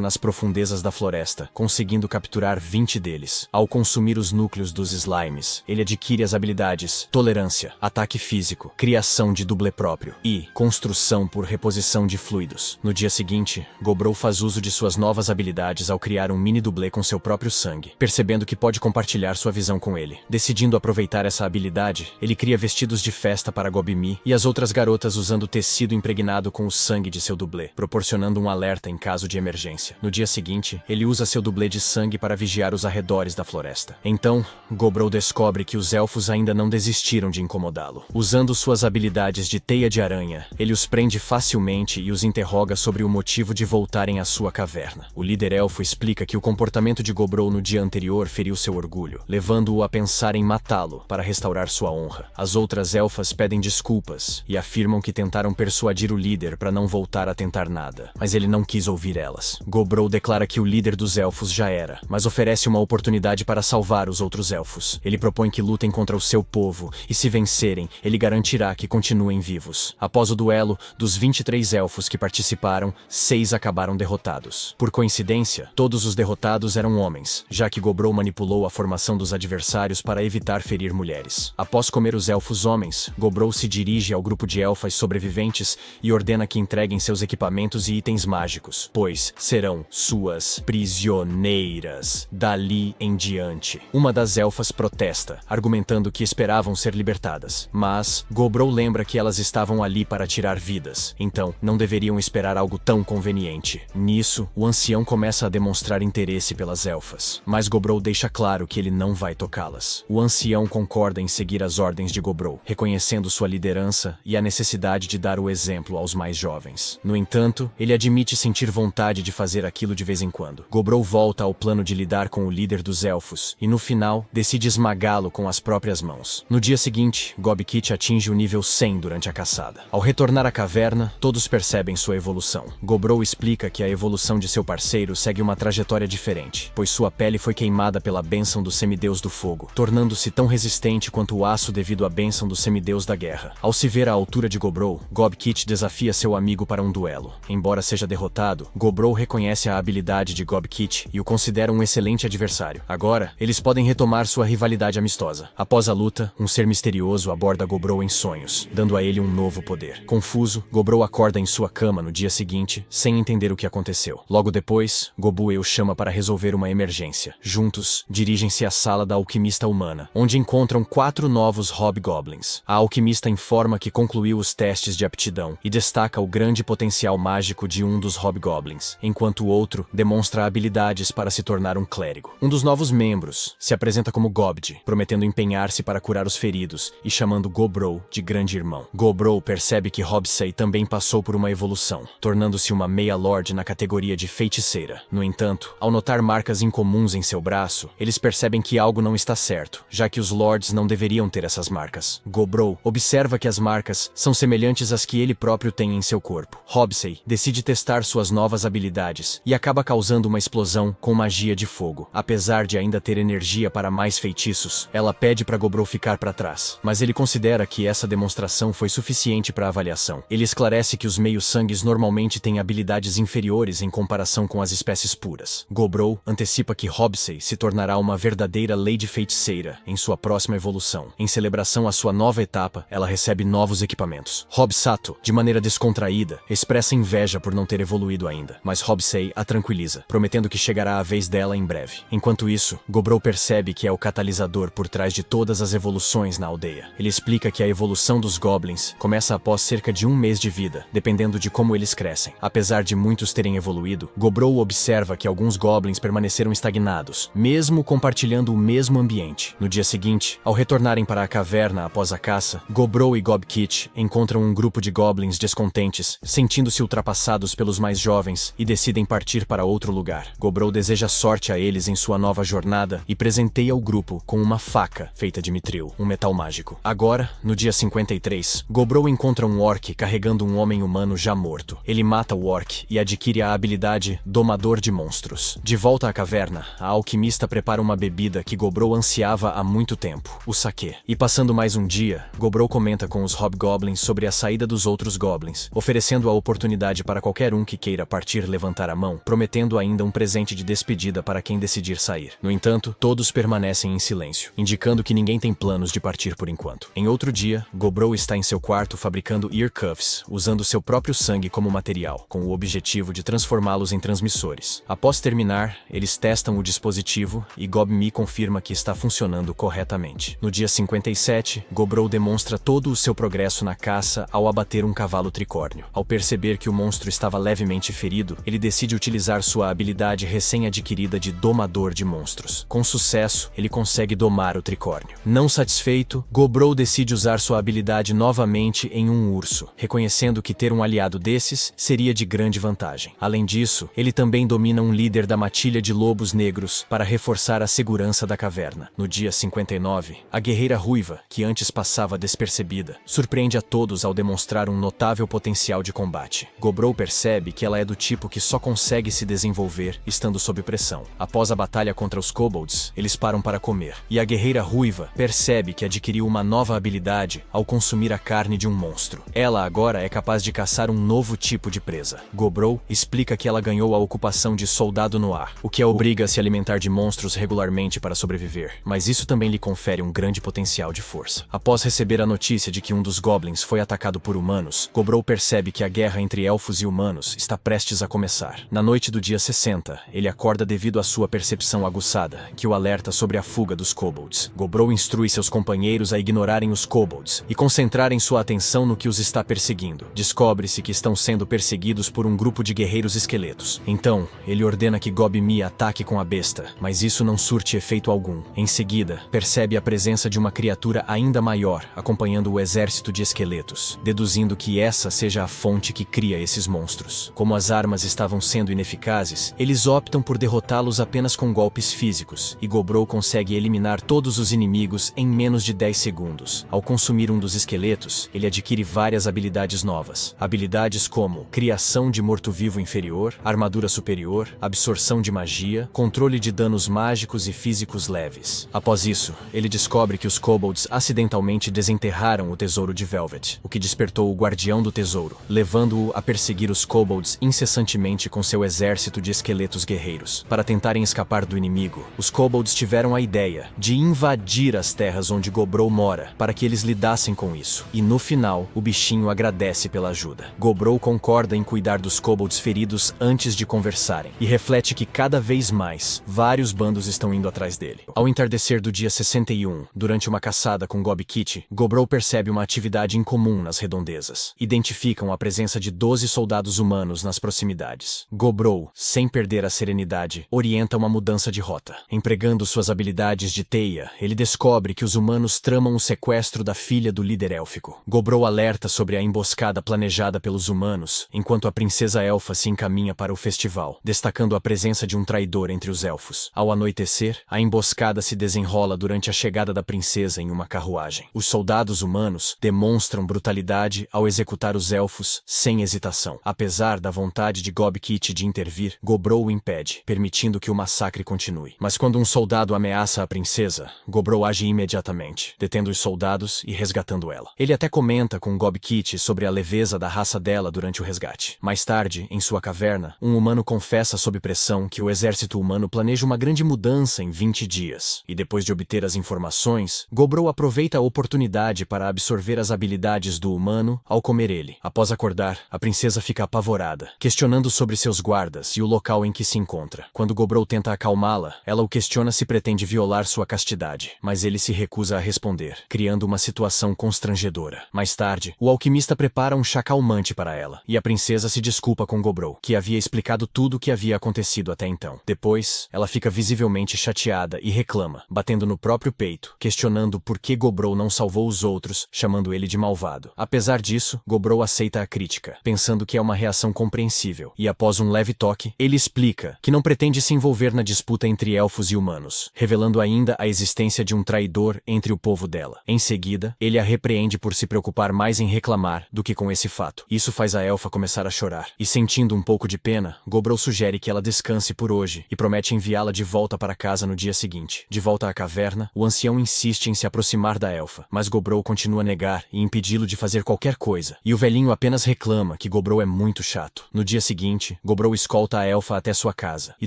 nas profundezas da floresta, conseguindo capturar 20 deles. Ao consumir os núcleos dos slimes, ele adquire as habilidades tolerância, ataque físico, criação de dublê próprio e construção por reposição de fluidos. No dia seguinte, Gobrou faz uso de suas novas habilidades ao criar um mini dublê com seu próprio sangue, percebendo que pode compartilhar sua visão com ele. Decidindo aproveitar essa habilidade, ele cria vestidos de festa para Gob-Mi e as outras garotas usando tecido impregnado com o sangue de seu dublê, proporcionando um alerta em caso de emergência. No dia seguinte, ele usa seu dublê de sangue para vigiar os arredores da floresta. Então, Gobrou descobre que os elfos ainda não desistiram de incomodá-lo. Usando suas habilidades de teia de aranha, ele os prende facilmente e os interroga sobre o motivo de voltarem à sua caverna. O líder elfo explica que o comportamento de Gobrou no dia anterior feriu seu orgulho, levando-o a pensar em matá-lo para restaurar sua honra. As outras elfas pedem desculpas e afirmam que tentaram persuadir o líder para não voltar a tentar nada, mas ele não quis ouvir elas. Gobrou declara que o líder dos elfos já era, mas oferece uma oportunidade para salvar os outros elfos. Ele propõe que lutem contra o seu povo e, se vencerem, ele garantirá que continuem vivos. Após o duelo, dos 23 elfos que participaram, 6 acabaram derrotados. Por coincidência, todos os derrotados eram homens, já que Gobrou manipulou a formação dos adversários para evitar ferir mulheres. Após comer os elfos homens, Gobrou se dirige ao grupo de elfas sobreviventes e ordena que entreguem seus equipamentos e itens mágicos, pois serão suas prisioneiras dali em diante. Uma das elfas protesta, argumentando que esperavam ser libertadas, mas Gobrou lembra que elas estavam ali para tirar vidas, então não deveriam esperar algo tão conveniente. Nisso, o ancião começa a demonstrar interesse pelas elfas, mas Gobrou deixa claro que ele não vai tocá-las. O ancião concorda em seguir as ordens de Gobrou, reconhecendo sua liderança e a necessidade de dar o exemplo aos mais jovens. No entanto, ele admite sentir vontade de fazer aquilo de vez em quando. Gobrou volta ao plano de lidar com o líder dos elfos e, no final, decide esmagá-lo com as próprias mãos. No dia seguinte, Gob-Kit atinge o nível 100 durante a caçada. Ao retornar à caverna, todos percebem sua evolução. Gobrou explica que a evolução de seu parceiro segue uma trajetória diferente, pois sua pele foi queimada pela bênção do semideus do fogo, tornando-se tão resistente quanto o aço devido à bênção do semideus da guerra. Ao se ver à altura de Gobrou, Gob-Kit desafia seu amigo para um duelo. Embora seja derrotado, Gobrou reconhece a habilidade de Gob-Kit e o considera um excelente adversário. Agora, eles podem retomar sua rivalidade amistosa. Após a luta, um ser misterioso aborda Gobrou em sonhos, dando a ele um novo poder. Confuso, Gobrou acorda em sua cama no dia seguinte, sem entender o que aconteceu. Logo depois, Gobu-e o chama para resolver uma emergência. Juntos, dirigem-se à sala da alquimista humana, onde encontram 4 novos hobgoblins. A alquimista informa que concluiu os testes de aptidão e destaca o grande potencial mágico de um dos hobgoblins, enquanto o outro demonstra habilidades para se tornar um clérigo. Um dos novos membros se apresenta como Gobd, prometendo empenhar-se para curar os feridos e chamando Gobrou de grande irmão. Gobrou percebe que Hobsei também passou por uma evolução, tornando-se uma meia-lord na categoria de feiticeira. No entanto, ao notar marcas incomuns em seu braço, eles percebem que algo não está certo, já que os lords não deveriam ter essas marcas. Gobrou observa que as marcas são semelhantes às que ele próprio tem em seu corpo. Hobsei decide testar suas novas habilidades e acaba causando uma explosão com magia de fogo. Apesar de ainda ter energia para mais feitiços, ela pede para Gobrou ficar para trás, mas ele considera que essa demonstração foi suficiente para a avaliação. Ele esclarece que os meios-sangues normalmente têm habilidades inferiores em comparação com as espécies puras. Gobrou antecipa que Hobsei se tornará uma verdadeira Lady Feiticeira em sua próxima evolução. Em celebração à sua nova etapa, ela recebe novos equipamentos. Hobsato, de maneira descontraída, expressa inveja por não ter evoluído ainda, mas Hobsei a tranquiliza, prometendo que chegará a vez dela em breve. Enquanto isso, Gobrou percebe que é o catalisador por trás de todas as evoluções na aldeia. Ele explica que a evolução dos goblins começa após cerca de 1 mês de vida, dependendo de como eles crescem. Apesar de muitos terem evoluído, Gobrou observa que alguns goblins permaneceram estagnados, mesmo compartilhando o mesmo ambiente. No dia seguinte, ao retornarem para a caverna após a caça, Gobrou e Gob-Kit encontram um grupo de goblins descontentes, sentindo-se ultrapassados pelos mais jovens, e decidem partir para outro lugar. Gobrou deseja sorte a eles em sua nova jornada e presenteia o grupo com uma faca feita de mitril, um metal mágico. Agora, no dia 53, Gobrou encontra um orc carregando um homem humano já morto. Ele mata o orc e adquire a habilidade Domador de Monstros. De volta à caverna, a alquimista prepara uma bebida que Gobrou ansiava há muito tempo, o saquê. E passando mais um dia, Gobrou comenta com os hobgoblins sobre a saída dos outros goblins, oferecendo a oportunidade para qualquer um que queira partir levantar a mão, prometendo ainda um presente de despedida para quem decidir sair. No entanto, todos permanecem em silêncio, indicando que ninguém tem planos de partir por enquanto. Em outro dia, Gobrou está em seu quarto fabricando ear cuffs, usando seu próprio sangue como material, com o objetivo de transformá-los em transmissores. Após terminar, eles testam o dispositivo e Gob-Me confirma que está funcionando corretamente. No dia 57, Gobrou demonstra todo o seu progresso na caça ao abater um cavalo tricórnio. Ao perceber que o monstro estava levemente ferido, ele decide utilizar sua habilidade recém-adquirida de Domador de Monstros. Com sucesso, ele consegue domar o tricórnio. Não satisfeito, Gobrou decide usar sua habilidade novamente em um urso, reconhecendo que ter um aliado desses seria de grande vantagem. Além disso, ele também domina um líder da matilha de lobos negros para reforçar a segurança da caverna. No dia 59, a guerreira ruiva, que antes passava despercebida, surpreende a todos ao demonstrar um notável potencial de combate. Gobrou percebe que ela é do tipo que só consegue se desenvolver estando sob pressão. Após a batalha contra os kobolds, eles param para comer, e a guerreira ruiva percebe que adquiriu uma nova habilidade ao consumir a carne de um monstro. Ela agora é capaz de caçar um novo tipo de presa. Gobrou explica que ela ganhou a ocupação de soldado no ar, o que a obriga a se alimentar de monstros regularmente para sobreviver, mas isso também lhe confere um grande potencial de força. Após receber a notícia de que um dos goblins foi atacado por humanos, Gobrou percebe que a guerra entre elfos e humanos está prestes a começar. Na noite do dia 60, ele acorda devido à sua percepção aguçada, que o alerta sobre a fuga dos kobolds. Gobrou instrui seus companheiros a ignorarem os kobolds e concentrarem sua atenção no que os está perseguindo. Descobre-se que estão sendo perseguidos por um grupo de guerreiros esqueletos. Então, ele ordena que Gob-Me ataque com a besta, mas isso não surte efeito algum. Em seguida, percebe a presença de uma criatura ainda maior, acompanhando o exército de esqueletos, deduzindo que essa seja a fonte que cria esses monstros. Como as armas estavam sendo ineficazes, eles optam por derrotá-los apenas com golpes físicos, e Gobrou consegue eliminar todos os inimigos em menos de 10 segundos. Ao consumir um dos esqueletos, ele adquire várias habilidades novas. Habilidades como criação de morto-vivo inferior, armadura superior, absorção de magia, controle de danos mágicos e físicos leves. Após isso, ele descobre que os kobolds acidentalmente desenterraram o tesouro de Velvet, o que despertou o guardião do tesouro, levando-o a perseguir os kobolds incessantemente com seu exército de esqueletos guerreiros. Para tentarem escapar do inimigo, os kobolds tiveram a ideia de invadir as terras onde Gobrou mora, para que eles lidassem com isso. E no final, o bichinho agradece pela ajuda. Gobrou concorda em cuidar dos kobolds feridos antes de conversarem, e reflete que cada vez mais, vários bandos estão indo atrás dele. Ao entardecer do dia 61, durante uma caçada com Gob-Kit, Gobrou percebe uma atividade incomum nas redondezas. Identificam a presença de 12 soldados humanos nas proximidades. Gobrou, sem perder a serenidade, orienta uma mudança de rota. Empregando suas habilidades de teia, ele descobre que os humanos tramam o sequestro da filha do líder élfico. Gobrou alerta sobre a emboscada planejada pelos humanos, enquanto a princesa elfa se encaminha para o festival, destacando a presença de um traidor entre os elfos. Ao anoitecer, a emboscada se desenrola durante a chegada da princesa em uma carruagem. Os soldados humanos demonstram brutalidade ao executar os elfos sem hesitação. Apesar da vontade de Gob-Kit de intervir, Gobrou o impede, permitindo que o massacre continue. Mas quando um soldado ameaça a princesa, Gobrou age imediatamente, detendo os soldados e resgatando ela. Ele até comenta com Gob-Kit sobre a leveza da raça dela durante o resgate. Mais tarde, em sua caverna, um humano confessa sob pressão que o exército humano planeja uma grande mudança em 20 dias. E depois de obter as informações, Gobrou aproveita a oportunidade para absorver as habilidades do humano ao comer ele. Após acordar, a princesa fica apavorada, questionando sobre seus guardas e o local em que se encontra. Quando Gobrou tenta acalmá-la, ela o questiona se pretende violar sua castidade, mas ele se recusa a responder, criando uma situação constrangedora. Mais tarde, o alquimista prepara um chá calmante para ela, e a princesa se desculpa com Gobrou, que havia explicado tudo o que havia acontecido até então. Depois, ela fica visivelmente chateada e reclama, batendo no próprio peito, questionando por que Gobrou não salvou os outros, chamando ele de malvado. Apesar disso, Gobrou aceita a crítica, pensando que é uma reação compreensível, e após um leve toque, ele explica que não pretende se envolver na disputa entre elfos e humanos, revelando ainda a existência de um traidor entre o povo dela. Em seguida, ele a repreende por se preocupar mais em reclamar do que com esse fato. Isso faz a elfa começar começar a chorar. E sentindo um pouco de pena, Gobrou sugere que ela descanse por hoje e promete enviá-la de volta para casa no dia seguinte. De volta à caverna, o ancião insiste em se aproximar da elfa, mas Gobrou continua a negar e impedi-lo de fazer qualquer coisa. E o velhinho apenas reclama que Gobrou é muito chato. No dia seguinte, Gobrou escolta a elfa até sua casa, e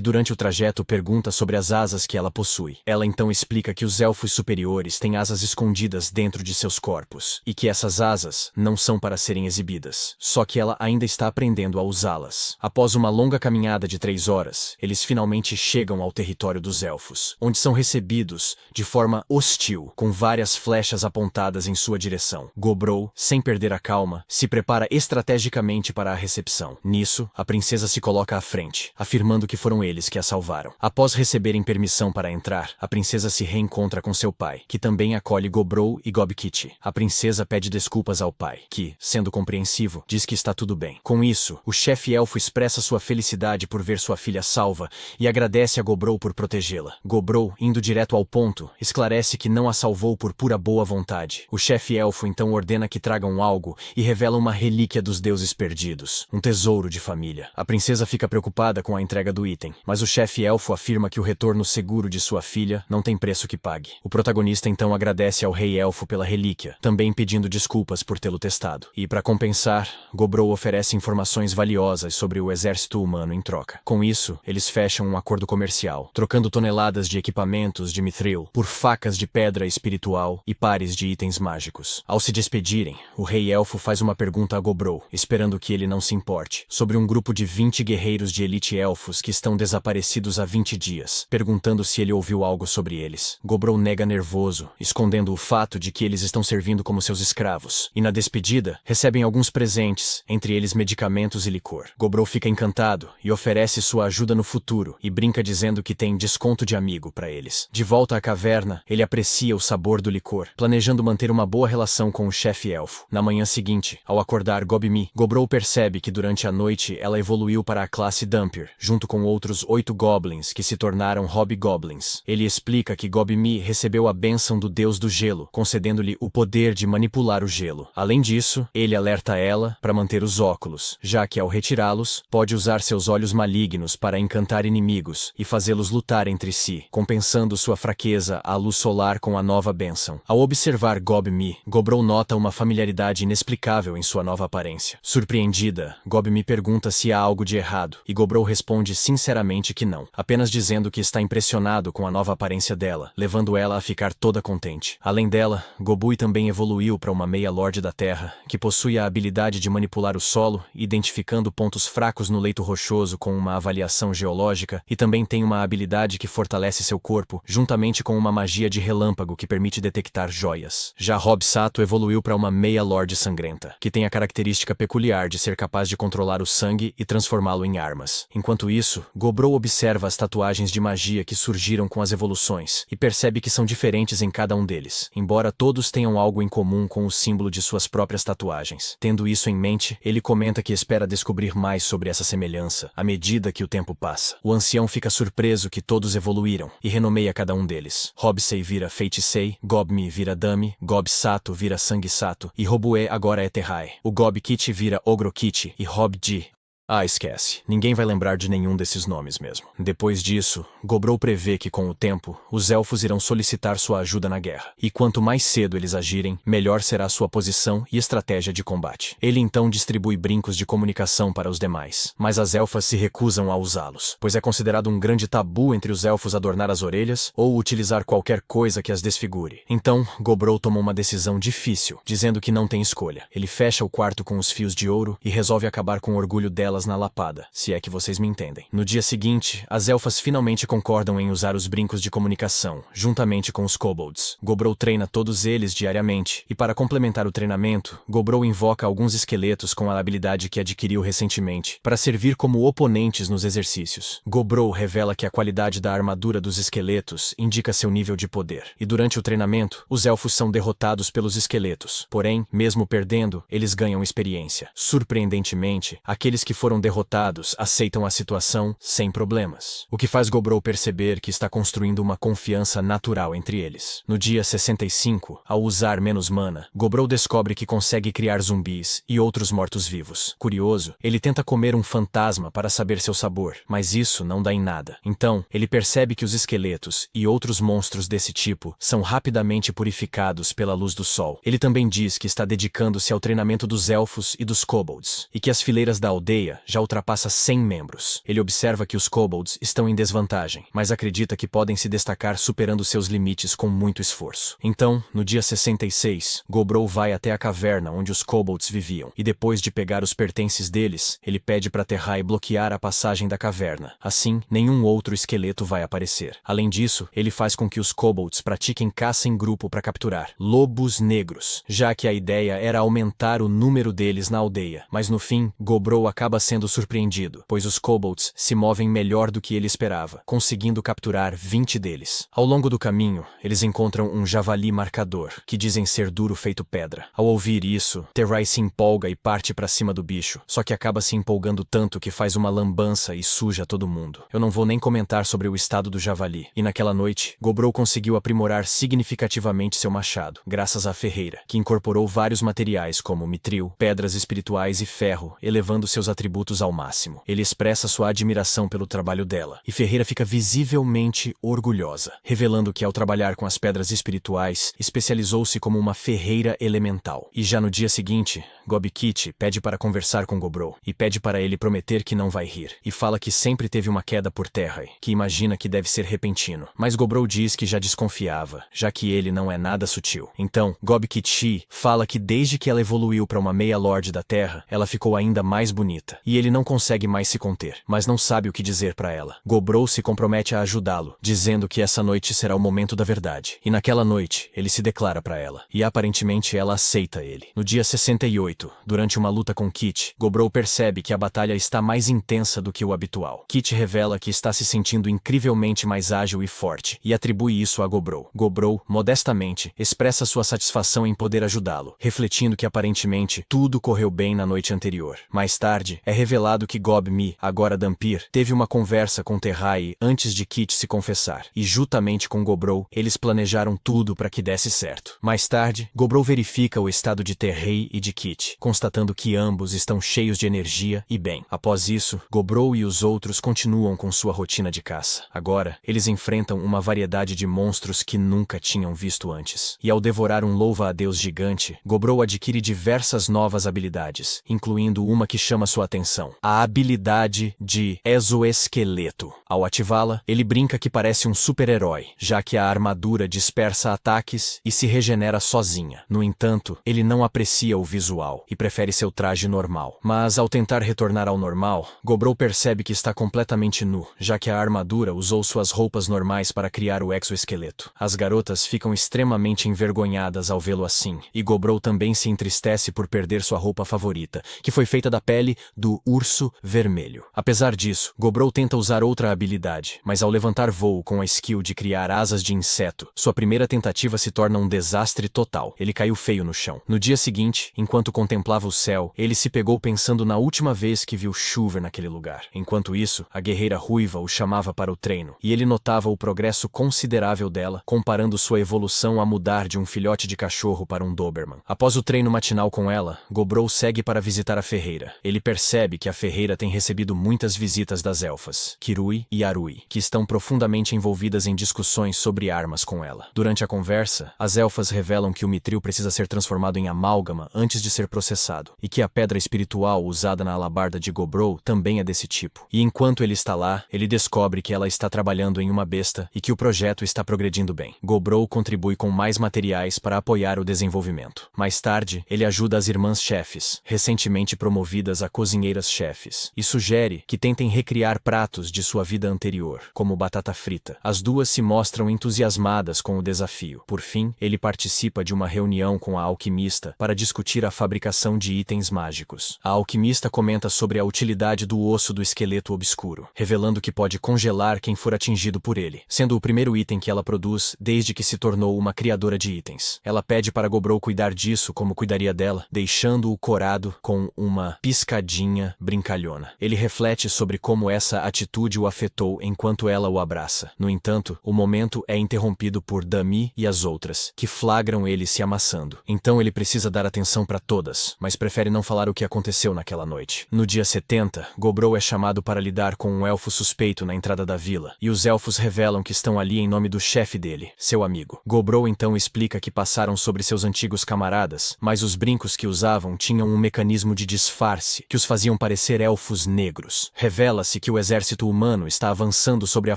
durante o trajeto pergunta sobre as asas que ela possui. Ela então explica que os elfos superiores têm asas escondidas dentro de seus corpos, e que essas asas não são para serem exibidas, só que ela ainda está aprendendo a usá-las. Após uma longa caminhada de 3 horas, eles finalmente chegam ao território dos elfos, onde são recebidos de forma hostil, com várias flechas apontadas em sua direção. Gobrou, sem perder a calma, se prepara estrategicamente para a recepção. Nisso, a princesa se coloca à frente, afirmando que foram eles que a salvaram. Após receberem permissão para entrar, a princesa se reencontra com seu pai, que também acolhe Gobrou e Gobkit. A princesa pede desculpas ao pai, que, sendo compreensivo, diz que está tudo bem. Com isso, o chefe elfo expressa sua felicidade por ver sua filha salva e agradece a Gobrou por protegê-la. Gobrou, indo direto ao ponto, esclarece que não a salvou por pura boa vontade. O chefe elfo então ordena que tragam algo e revela uma relíquia dos deuses perdidos, um tesouro de família. A princesa fica preocupada com a entrega do item, mas o chefe elfo afirma que o retorno seguro de sua filha não tem preço que pague. O protagonista então agradece ao rei elfo pela relíquia, também pedindo desculpas por tê-lo testado. E para compensar, Gobrou oferece informações valiosas sobre o exército humano em troca. Com isso, eles fecham um acordo comercial, trocando toneladas de equipamentos de mithril por facas de pedra espiritual e pares de itens mágicos. Ao se despedirem, o rei elfo faz uma pergunta a Gobrou, esperando que ele não se importe, sobre um grupo de 20 guerreiros de elite elfos que estão desaparecidos há 20 dias, perguntando se ele ouviu algo sobre eles. Gobrou nega nervoso, escondendo o fato de que eles estão servindo como seus escravos. E na despedida, recebem alguns presentes, entre eles medicamentos e licor. Gobrou fica encantado e oferece sua ajuda no futuro, e brinca dizendo que tem desconto de amigo para eles. De volta à caverna, ele aprecia o sabor do licor, planejando manter uma boa relação com o chefe elfo. Na manhã seguinte, ao acordar Gobmi, Gobrou percebe que durante a noite ela evoluiu para a classe Dhampir, junto com outros 8 goblins que se tornaram hobgoblins. Ele explica que Gobmi recebeu a bênção do deus do gelo, concedendo-lhe o poder de manipular o gelo. Além disso, ele alerta ela para manter os óculos, já que ao retirá-los, pode usar seus olhos malignos para encantar inimigos e fazê-los lutar entre si, compensando sua fraqueza à luz solar com a nova bênção. Ao observar Gobmi, Gobrou nota uma familiaridade inexplicável em sua nova aparência. Surpreendida, Gobmi pergunta se há algo de errado, e Gobrou responde sinceramente que não, apenas dizendo que está impressionado com a nova aparência dela, levando ela a ficar toda contente. Além dela, Gobui também evoluiu para uma meia-lorde da Terra, que possui a habilidade de manipular o solo, identificando pontos fracos no leito rochoso com uma avaliação geológica, e também tem uma habilidade que fortalece seu corpo, juntamente com uma magia de relâmpago que permite detectar joias. Já Rob Sato evoluiu para uma meia-lorde sangrenta, que tem a característica peculiar de ser capaz de controlar o sangue e transformá-lo em armas. Enquanto isso, Gobrou observa as tatuagens de magia que surgiram com as evoluções, e percebe que são diferentes em cada um deles, embora todos tenham algo em comum com o símbolo de suas próprias tatuagens. Tendo isso em mente, ele comenta que espera descobrir mais sobre essa semelhança, à medida que o tempo passa. O ancião fica surpreso que todos evoluíram, e renomeia cada um deles. Robsei vira Feitiçei, Gobmi vira Dami, Gob Sato vira Sangue Sato, e Robue agora é Terrai. O Gobkit vira Ogrokit, e Robji... Ah, esquece. Ninguém vai lembrar de nenhum desses nomes mesmo. Depois disso, Gobrou prevê que com o tempo, os elfos irão solicitar sua ajuda na guerra. E quanto mais cedo eles agirem, melhor será sua posição e estratégia de combate. Ele então distribui brincos de comunicação para os demais, mas as elfas se recusam a usá-los, pois é considerado um grande tabu entre os elfos adornar as orelhas ou utilizar qualquer coisa que as desfigure. Então, Gobrou toma uma decisão difícil, dizendo que não tem escolha. Ele fecha o quarto com os fios de ouro e resolve acabar com o orgulho delas na lapada, se é que vocês me entendem. No dia seguinte, as elfas finalmente concordam em usar os brincos de comunicação, juntamente com os kobolds. Gobrou treina todos eles diariamente, e para complementar o treinamento, Gobrou invoca alguns esqueletos com a habilidade que adquiriu recentemente, para servir como oponentes nos exercícios. Gobrou revela que a qualidade da armadura dos esqueletos indica seu nível de poder, e durante o treinamento, os elfos são derrotados pelos esqueletos. Porém, mesmo perdendo, eles ganham experiência. Surpreendentemente, aqueles que foram derrotados, aceitam a situação sem problemas. O que faz Gobrou perceber que está construindo uma confiança natural entre eles. No dia 65, ao usar menos mana, Gobrou descobre que consegue criar zumbis e outros mortos-vivos. Curioso, ele tenta comer um fantasma para saber seu sabor, mas isso não dá em nada. Então, ele percebe que os esqueletos e outros monstros desse tipo são rapidamente purificados pela luz do sol. Ele também diz que está dedicando-se ao treinamento dos elfos e dos kobolds, e que as fileiras da aldeia já ultrapassa 100 membros. Ele observa que os kobolds estão em desvantagem, mas acredita que podem se destacar superando seus limites com muito esforço. Então, no dia 66, Gobrou vai até a caverna onde os kobolds viviam, e depois de pegar os pertences deles, ele pede para Terrai bloquear a passagem da caverna. Assim, nenhum outro esqueleto vai aparecer. Além disso, ele faz com que os kobolds pratiquem caça em grupo para capturar lobos negros, já que a ideia era aumentar o número deles na aldeia. Mas no fim, Gobrou acaba sendo surpreendido, pois os kobolds se movem melhor do que ele esperava, conseguindo capturar 20 deles. Ao longo do caminho, eles encontram um javali marcador, que dizem ser duro feito pedra. Ao ouvir isso, Terrai se empolga e parte para cima do bicho, só que acaba se empolgando tanto que faz uma lambança e suja todo mundo. Eu não vou nem comentar sobre o estado do javali. E naquela noite, Gobrou conseguiu aprimorar significativamente seu machado, graças à ferreira, que incorporou vários materiais como mitril, pedras espirituais e ferro, elevando seus atributos ao máximo. Ele expressa sua admiração pelo trabalho dela, e Ferreira fica visivelmente orgulhosa, revelando que ao trabalhar com as pedras espirituais, especializou-se como uma ferreira elemental. E já no dia seguinte, Gobkit pede para conversar com Gobrou, e pede para ele prometer que não vai rir, e fala que sempre teve uma queda por terra, que imagina que deve ser repentino. Mas Gobrou diz que já desconfiava, já que ele não é nada sutil. Então, Gobkit fala que desde que ela evoluiu para uma meia-lorde da Terra, ela ficou ainda mais bonita, e ele não consegue mais se conter, mas não sabe o que dizer para ela. Gobrou se compromete a ajudá-lo, dizendo que essa noite será o momento da verdade. E naquela noite, ele se declara para ela, e aparentemente ela aceita ele. No dia 68, durante uma luta com Kit, Gobrou percebe que a batalha está mais intensa do que o habitual. Kit revela que está se sentindo incrivelmente mais ágil e forte, e atribui isso a Gobrou. Gobrou, modestamente, expressa sua satisfação em poder ajudá-lo, refletindo que aparentemente tudo correu bem na noite anterior. Mais tarde, é revelado que Gob-Mi, agora Dhampir, teve uma conversa com Terrai antes de Kit se confessar, e juntamente com Gobrou, eles planejaram tudo para que desse certo. Mais tarde, Gobrou verifica o estado de Terrai e de Kit, constatando que ambos estão cheios de energia e bem. Após isso, Gobrou e os outros continuam com sua rotina de caça. Agora, eles enfrentam uma variedade de monstros que nunca tinham visto antes. E ao devorar um louva-a-Deus gigante, Gobrou adquire diversas novas habilidades, incluindo uma que chama sua atenção: a habilidade de exoesqueleto. Ao ativá-la, ele brinca que parece um super-herói, já que a armadura dispersa ataques e se regenera sozinha. No entanto, ele não aprecia o visual e prefere seu traje normal. Mas ao tentar retornar ao normal, Gobrou percebe que está completamente nu, já que a armadura usou suas roupas normais para criar o exoesqueleto. As garotas ficam extremamente envergonhadas ao vê-lo assim, e Gobrou também se entristece por perder sua roupa favorita, que foi feita da pele do urso vermelho. Apesar disso, Gobrou tenta usar outra habilidade, mas ao levantar voo com a skill de criar asas de inseto, sua primeira tentativa se torna um desastre total. Ele caiu feio no chão. No dia seguinte, enquanto contemplava o céu, ele se pegou pensando na última vez que viu Chuver naquele lugar. Enquanto isso, a guerreira ruiva o chamava para o treino, e ele notava o progresso considerável dela, comparando sua evolução a mudar de um filhote de cachorro para um Doberman. Após o treino matinal com ela, Gobrou segue para visitar a ferreira. Ele percebe que a ferreira tem recebido muitas visitas das elfas, Kirui e Arui, que estão profundamente envolvidas em discussões sobre armas com ela. Durante a conversa, as elfas revelam que o mitril precisa ser transformado em amálgama antes de ser processado, e que a pedra espiritual usada na alabarda de Gobrou também é desse tipo. E enquanto ele está lá, ele descobre que ela está trabalhando em uma besta e que o projeto está progredindo bem. Gobrou contribui com mais materiais para apoiar o desenvolvimento. Mais tarde, ele ajuda as irmãs chefes, recentemente promovidas a cozinheiras-chefes, e sugere que tentem recriar pratos de sua vida anterior, como batata frita. As duas se mostram entusiasmadas com o desafio. Por fim, ele participa de uma reunião com a alquimista para discutir a fabricação de itens mágicos. A alquimista comenta sobre a utilidade do osso do esqueleto obscuro, revelando que pode congelar quem for atingido por ele, sendo o primeiro item que ela produz desde que se tornou uma criadora de itens. Ela pede para Gobrou cuidar disso como cuidaria dela, deixando-o corado com uma piscadinha rainha brincalhona. Ele reflete sobre como essa atitude o afetou enquanto ela o abraça. No entanto, o momento é interrompido por Dami e as outras, que flagram ele se amassando. Então ele precisa dar atenção para todas, mas prefere não falar o que aconteceu naquela noite. No dia 70, Gobrou é chamado para lidar com um elfo suspeito na entrada da vila, e os elfos revelam que estão ali em nome do chefe dele, seu amigo. Gobrou então explica que passaram sobre seus antigos camaradas, mas os brincos que usavam tinham um mecanismo de disfarce que os faziam parecer elfos negros. Revela-se que o exército humano está avançando sobre a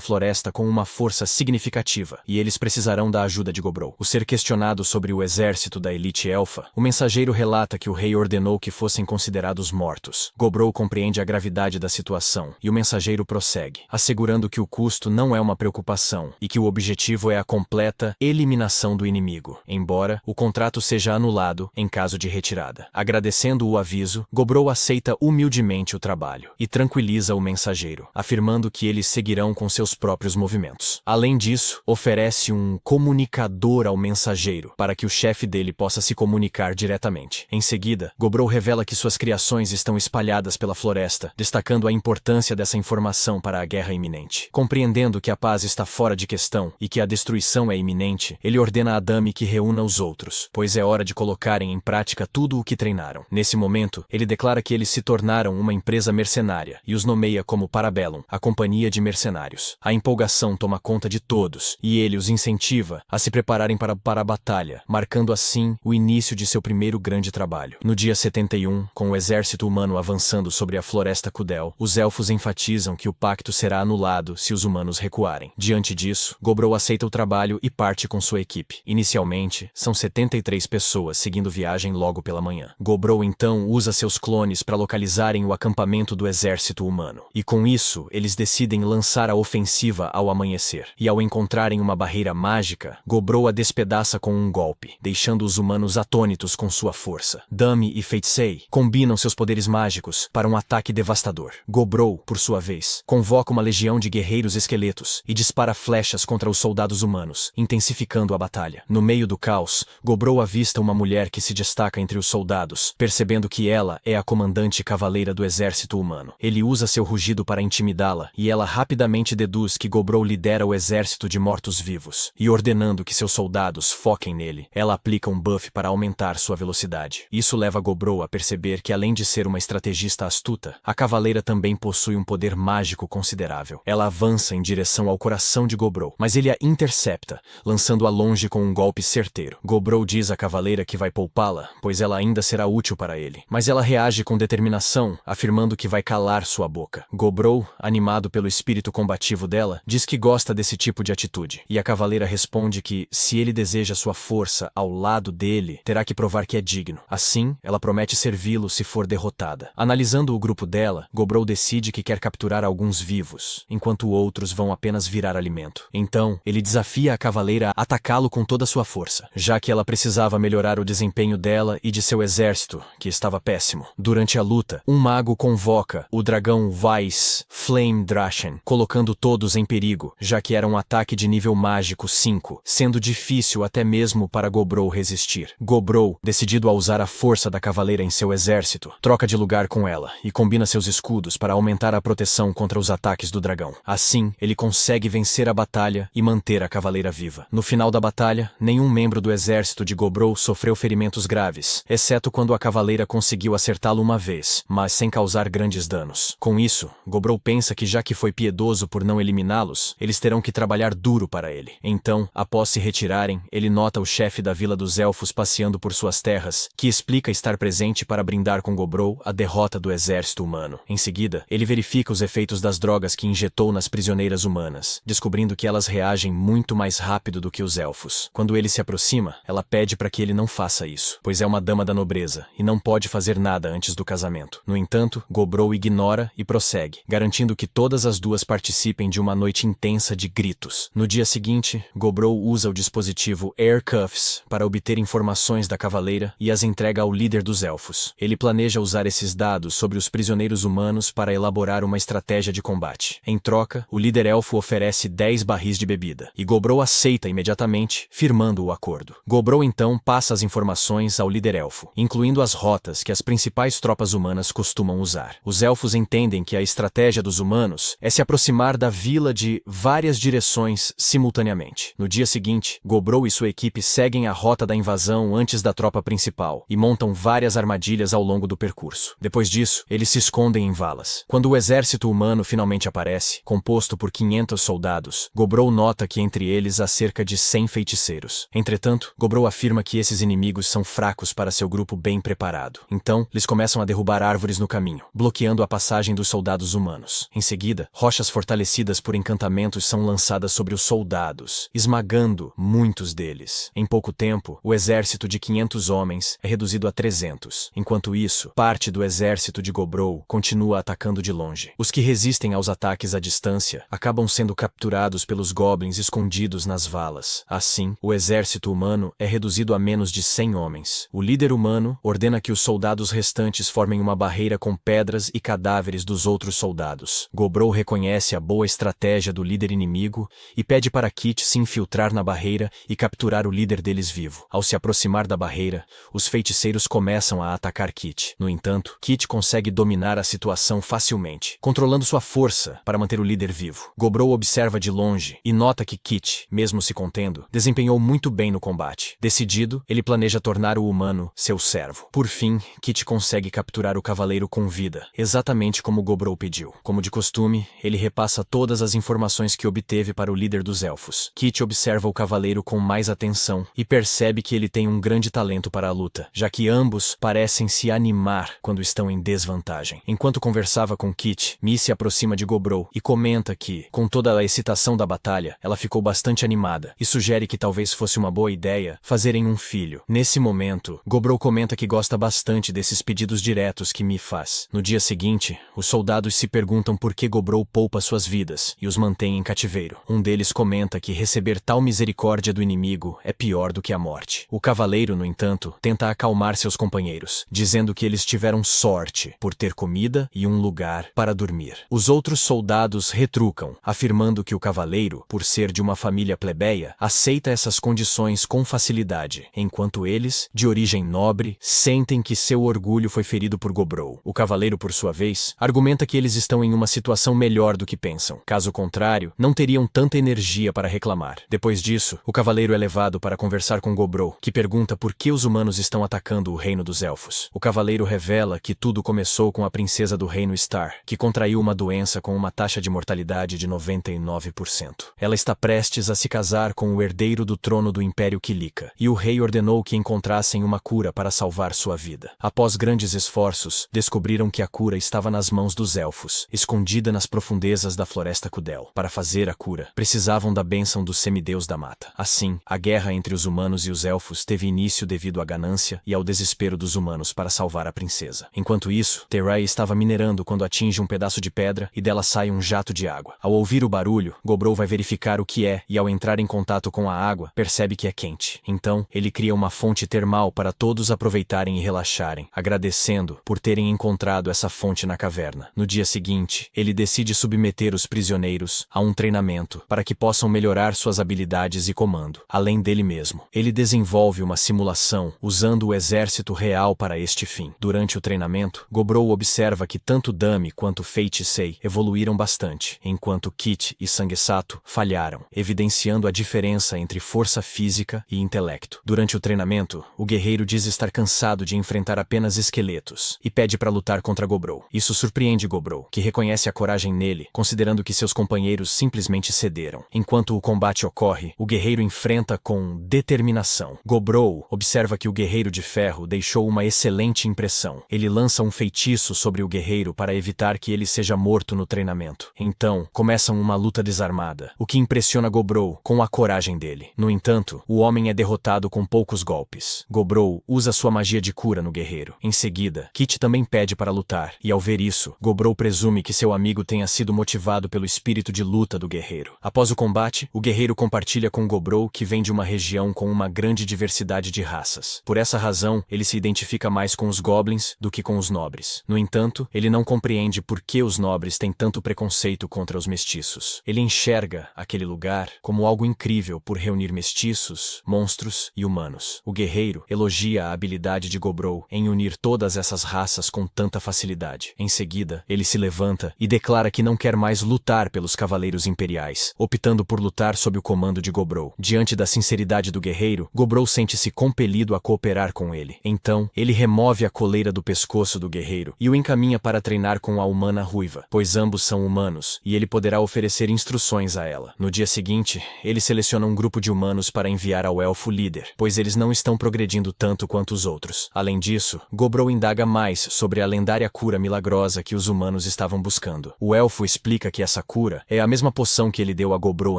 floresta com uma força significativa, e eles precisarão da ajuda de Gobrou. O ser questionado sobre o exército da elite elfa, o mensageiro relata que o rei ordenou que fossem considerados mortos. Gobrou compreende a gravidade da situação, e o mensageiro prossegue, assegurando que o custo não é uma preocupação, e que o objetivo é a completa eliminação do inimigo, embora o contrato seja anulado em caso de retirada. Agradecendo o aviso, Gobrou aceita humildemente o trabalho, e tranquiliza o mensageiro, afirmando que eles seguirão com seus próprios movimentos. Além disso, oferece um comunicador ao mensageiro, para que o chefe dele possa se comunicar diretamente. Em seguida, Gobrou revela que suas criações estão espalhadas pela floresta, destacando a importância dessa informação para a guerra iminente. Compreendendo que a paz está fora de questão e que a destruição é iminente, ele ordena a Dami que reúna os outros, pois é hora de colocarem em prática tudo o que treinaram. Nesse momento, ele declara que eles se tornaram uma empresa mercenária e os nomeia como Parabellum, a companhia de mercenários. A empolgação toma conta de todos, e ele os incentiva a se prepararem para a batalha, marcando assim o início de seu primeiro grande trabalho. No dia 71, com o exército humano avançando sobre a floresta Kudel, os elfos enfatizam que o pacto será anulado se os humanos recuarem. Diante disso, Gobrou aceita o trabalho e parte com sua equipe. Inicialmente, são 73 pessoas seguindo viagem logo pela manhã. Gobrou então usa seus clones para localizarem o acampamento do exército humano. E com isso, eles decidem lançar a ofensiva ao amanhecer. E ao encontrarem uma barreira mágica, Gobrou a despedaça com um golpe, deixando os humanos atônitos com sua força. Dami e Feitsei combinam seus poderes mágicos para um ataque devastador. Gobrou, por sua vez, convoca uma legião de guerreiros esqueletos e dispara flechas contra os soldados humanos, intensificando a batalha. No meio do caos, Gobrou avista uma mulher que se destaca entre os soldados, percebendo que ela é a comandante cavaleira do exército humano. Ele usa seu rugido para intimidá-la, e ela rapidamente deduz que Gobrou lidera o exército de mortos-vivos, e ordenando que seus soldados foquem nele, ela aplica um buff para aumentar sua velocidade. Isso leva Gobrou a perceber que, além de ser uma estrategista astuta, a cavaleira também possui um poder mágico considerável. Ela avança em direção ao coração de Gobrou, mas ele a intercepta, lançando-a longe com um golpe certeiro. Gobrou diz à cavaleira que vai poupá-la, pois ela ainda será útil para ele, mas ela reage com determinação, afirmando que vai calar sua boca. Gobrou, animado pelo espírito combativo dela, diz que gosta desse tipo de atitude, e a cavaleira responde que, se ele deseja sua força ao lado dele, terá que provar que é digno. Assim, ela promete servi-lo se for derrotada. Analisando o grupo dela, Gobrou decide que quer capturar alguns vivos, enquanto outros vão apenas virar alimento. Então, ele desafia a cavaleira a atacá-lo com toda sua força, já que ela precisava melhorar o desempenho dela e de seu exército, que estava péssimo. Durante a luta, um mago convoca o dragão Weiss Flame Drachen, colocando todos em perigo, já que era um ataque de nível mágico 5, sendo difícil até mesmo para Gobrou resistir. Gobrou, decidido a usar a força da cavaleira em seu exército, troca de lugar com ela e combina seus escudos para aumentar a proteção contra os ataques do dragão. Assim, ele consegue vencer a batalha e manter a cavaleira viva. No final da batalha, nenhum membro do exército de Gobrou sofreu ferimentos graves, exceto quando a cavaleira conseguiu acertá-lo uma vez, mas sem causar grandes danos. Com isso, Gobrou pensa que já que foi piedoso por não eliminá-los, eles terão que trabalhar duro para ele. Então, após se retirarem, ele nota o chefe da Vila dos Elfos passeando por suas terras, que explica estar presente para brindar com Gobrou a derrota do exército humano. Em seguida, ele verifica os efeitos das drogas que injetou nas prisioneiras humanas, descobrindo que elas reagem muito mais rápido do que os elfos. Quando ele se aproxima, ela pede para que ele não faça isso, pois é uma dama da nobreza e não pode fazer nada antes do casamento. No entanto, Gobrou ignora e prossegue, garantindo que todas as duas participem de uma noite intensa de gritos. No dia seguinte, Gobrou usa o dispositivo Air Cuffs para obter informações da cavaleira e as entrega ao líder dos elfos. Ele planeja usar esses dados sobre os prisioneiros humanos para elaborar uma estratégia de combate. Em troca, o líder elfo oferece 10 barris de bebida, e Gobrou aceita imediatamente, firmando o acordo. Gobrou então passa as informações ao líder elfo, incluindo as rotas que as principais tropas humanas humanas costumam usar. Os elfos entendem que a estratégia dos humanos é se aproximar da vila de várias direções simultaneamente. No dia seguinte, Gobrou e sua equipe seguem a rota da invasão antes da tropa principal e montam várias armadilhas ao longo do percurso. Depois disso, eles se escondem em valas. Quando o exército humano finalmente aparece, composto por 500 soldados, Gobrou nota que entre eles há cerca de 100 feiticeiros. Entretanto, Gobrou afirma que esses inimigos são fracos para seu grupo bem preparado. Então, eles começam a derrubar árvores no caminho, bloqueando a passagem dos soldados humanos. Em seguida, rochas fortalecidas por encantamentos são lançadas sobre os soldados, esmagando muitos deles. Em pouco tempo, o exército de 500 homens é reduzido a 300. Enquanto isso, parte do exército de Gobrou continua atacando de longe. Os que resistem aos ataques à distância acabam sendo capturados pelos goblins escondidos nas valas. Assim, o exército humano é reduzido a menos de 100 homens. O líder humano ordena que os soldados restantes formem uma barreira com pedras e cadáveres dos outros soldados. Gobrou reconhece a boa estratégia do líder inimigo e pede para Kit se infiltrar na barreira e capturar o líder deles vivo. Ao se aproximar da barreira, os feiticeiros começam a atacar Kit. No entanto, Kit consegue dominar a situação facilmente, controlando sua força para manter o líder vivo. Gobrou observa de longe e nota que Kit, mesmo se contendo, desempenhou muito bem no combate. Decidido, ele planeja tornar o humano seu servo. Por fim, Kit consegue capturar o cavaleiro com vida, exatamente como Gobrou pediu. Como de costume, ele repassa todas as informações que obteve para o líder dos elfos. Kit observa o cavaleiro com mais atenção e percebe que ele tem um grande talento para a luta, já que ambos parecem se animar quando estão em desvantagem. Enquanto conversava com Kit, Mi se aproxima de Gobrou e comenta que, com toda a excitação da batalha, ela ficou bastante animada e sugere que talvez fosse uma boa ideia fazerem um filho. Nesse momento, Gobrou comenta que gosta bastante desses pedidos diretos que Mi faz. No dia seguinte, os soldados se perguntam por que Gobrou poupa suas vidas e os mantém em cativeiro. Um deles comenta que receber tal misericórdia do inimigo é pior do que a morte. O cavaleiro, no entanto, tenta acalmar seus companheiros, dizendo que eles tiveram sorte por ter comida e um lugar para dormir. Os outros soldados retrucam, afirmando que o cavaleiro, por ser de uma família plebeia, aceita essas condições com facilidade, enquanto eles, de origem nobre, sentem que seu orgulho foi ferido por Gobrou. O cavaleiro, por sua vez, argumenta que eles estão em uma situação melhor do que pensam. Caso contrário, não teriam tanta energia para reclamar. Depois disso, o cavaleiro é levado para conversar com Gobrou, que pergunta por que os humanos estão atacando o reino dos elfos. O cavaleiro revela que tudo começou com a princesa do reino Star, que contraiu uma doença com uma taxa de mortalidade de 99%. Ela está prestes a se casar com o herdeiro do trono do Império Kilika, e o rei ordenou que encontrassem uma cura para salvar sua vida. Após grandes esforços, descobriram que a cura estava nas mãos dos elfos, escondida nas profundezas da floresta Kudel. Para fazer a cura, precisavam da bênção do semideus da mata. Assim, a guerra entre os humanos e os elfos teve início devido à ganância e ao desespero dos humanos para salvar a princesa. Enquanto isso, Terai estava minerando quando atinge um pedaço de pedra e dela sai um jato de água. Ao ouvir o barulho, Gobrou vai verificar o que é e, ao entrar em contato com a água, percebe que é quente. Então, ele cria uma fonte termal para todos aproveitarem e relaxarem, agradecendo por terem encontrado essa fonte na caverna. No dia seguinte, ele decide submeter os prisioneiros a um treinamento para que possam melhorar suas habilidades e comando. Além dele mesmo, ele desenvolve uma simulação usando o exército real para este fim. Durante o treinamento, Gobrou observa que tanto Dami quanto Fate Sei evoluíram bastante, enquanto Kit e Sangesato falharam, evidenciando a diferença entre força física e intelecto. Durante o treinamento, o guerreiro diz estar cansado de enfrentar apenas esqueletos e pede para lutar contra Gobrou. Isso surpreende Gobrou, que reconhece a coragem nele, considerando que seus companheiros simplesmente cederam. Enquanto o combate ocorre, o guerreiro enfrenta com determinação. Gobrou observa que o guerreiro de ferro deixou uma excelente impressão. Ele lança um feitiço sobre o guerreiro para evitar que ele seja morto no treinamento. Então, começam uma luta desarmada, o que impressiona Gobrou com a coragem dele. No entanto, o homem é derrotado com poucos golpes. Gobrou usa sua magia de cura no guerreiro. Em seguida, Kit também pede para lutar, e ao ver isso, Gobrou presume que seu amigo tenha sido motivado pelo espírito de luta do guerreiro. Após o combate, o guerreiro compartilha com Gobrou que vem de uma região com uma grande diversidade de raças. Por essa razão, ele se identifica mais com os goblins do que com os nobres. No entanto, ele não compreende por que os nobres têm tanto preconceito contra os mestiços. Ele enxerga aquele lugar como algo incrível por reunir mestiços, monstros e humanos. O guerreiro elogia a habilidade de Gobrou em unir todas essas raças ameaças com tanta facilidade. Em seguida, ele se levanta e declara que não quer mais lutar pelos Cavaleiros Imperiais, optando por lutar sob o comando de Gobrou. Diante da sinceridade do guerreiro, Gobrou sente-se compelido a cooperar com ele. Então, ele remove a coleira do pescoço do guerreiro e o encaminha para treinar com a humana ruiva, pois ambos são humanos e ele poderá oferecer instruções a ela. No dia seguinte, ele seleciona um grupo de humanos para enviar ao elfo líder, pois eles não estão progredindo tanto quanto os outros. Além disso, Gobrou indaga mais sobre a lendária cura milagrosa que os humanos estavam buscando. O elfo explica que essa cura é a mesma poção que ele deu a Gobrou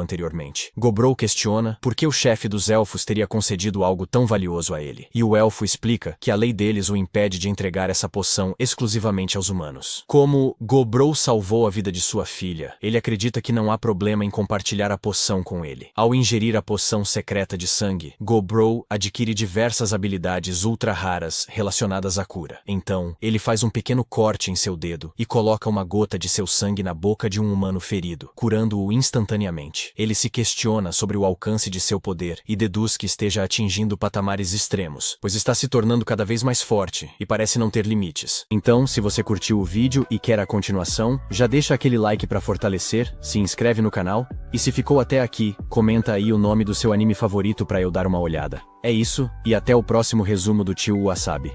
anteriormente. Gobrou questiona por que o chefe dos elfos teria concedido algo tão valioso a ele, e o elfo explica que a lei deles o impede de entregar essa poção exclusivamente aos humanos. Como Gobrou salvou a vida de sua filha, ele acredita que não há problema em compartilhar a poção com ele. Ao ingerir a poção secreta de sangue, Gobrou adquire diversas habilidades ultra raras relacionadas à cura. Então, ele faz um pequeno corte em seu dedo e coloca uma gota de seu sangue na boca de um humano ferido, curando-o instantaneamente. Ele se questiona sobre o alcance de seu poder e deduz que esteja atingindo patamares extremos, pois está se tornando cada vez mais forte e parece não ter limites. Então, se você curtiu o vídeo e quer a continuação, já deixa aquele like para fortalecer, se inscreve no canal e se ficou até aqui, comenta aí o nome do seu anime favorito para eu dar uma olhada. É isso, e até o próximo resumo do Tio Wasabi.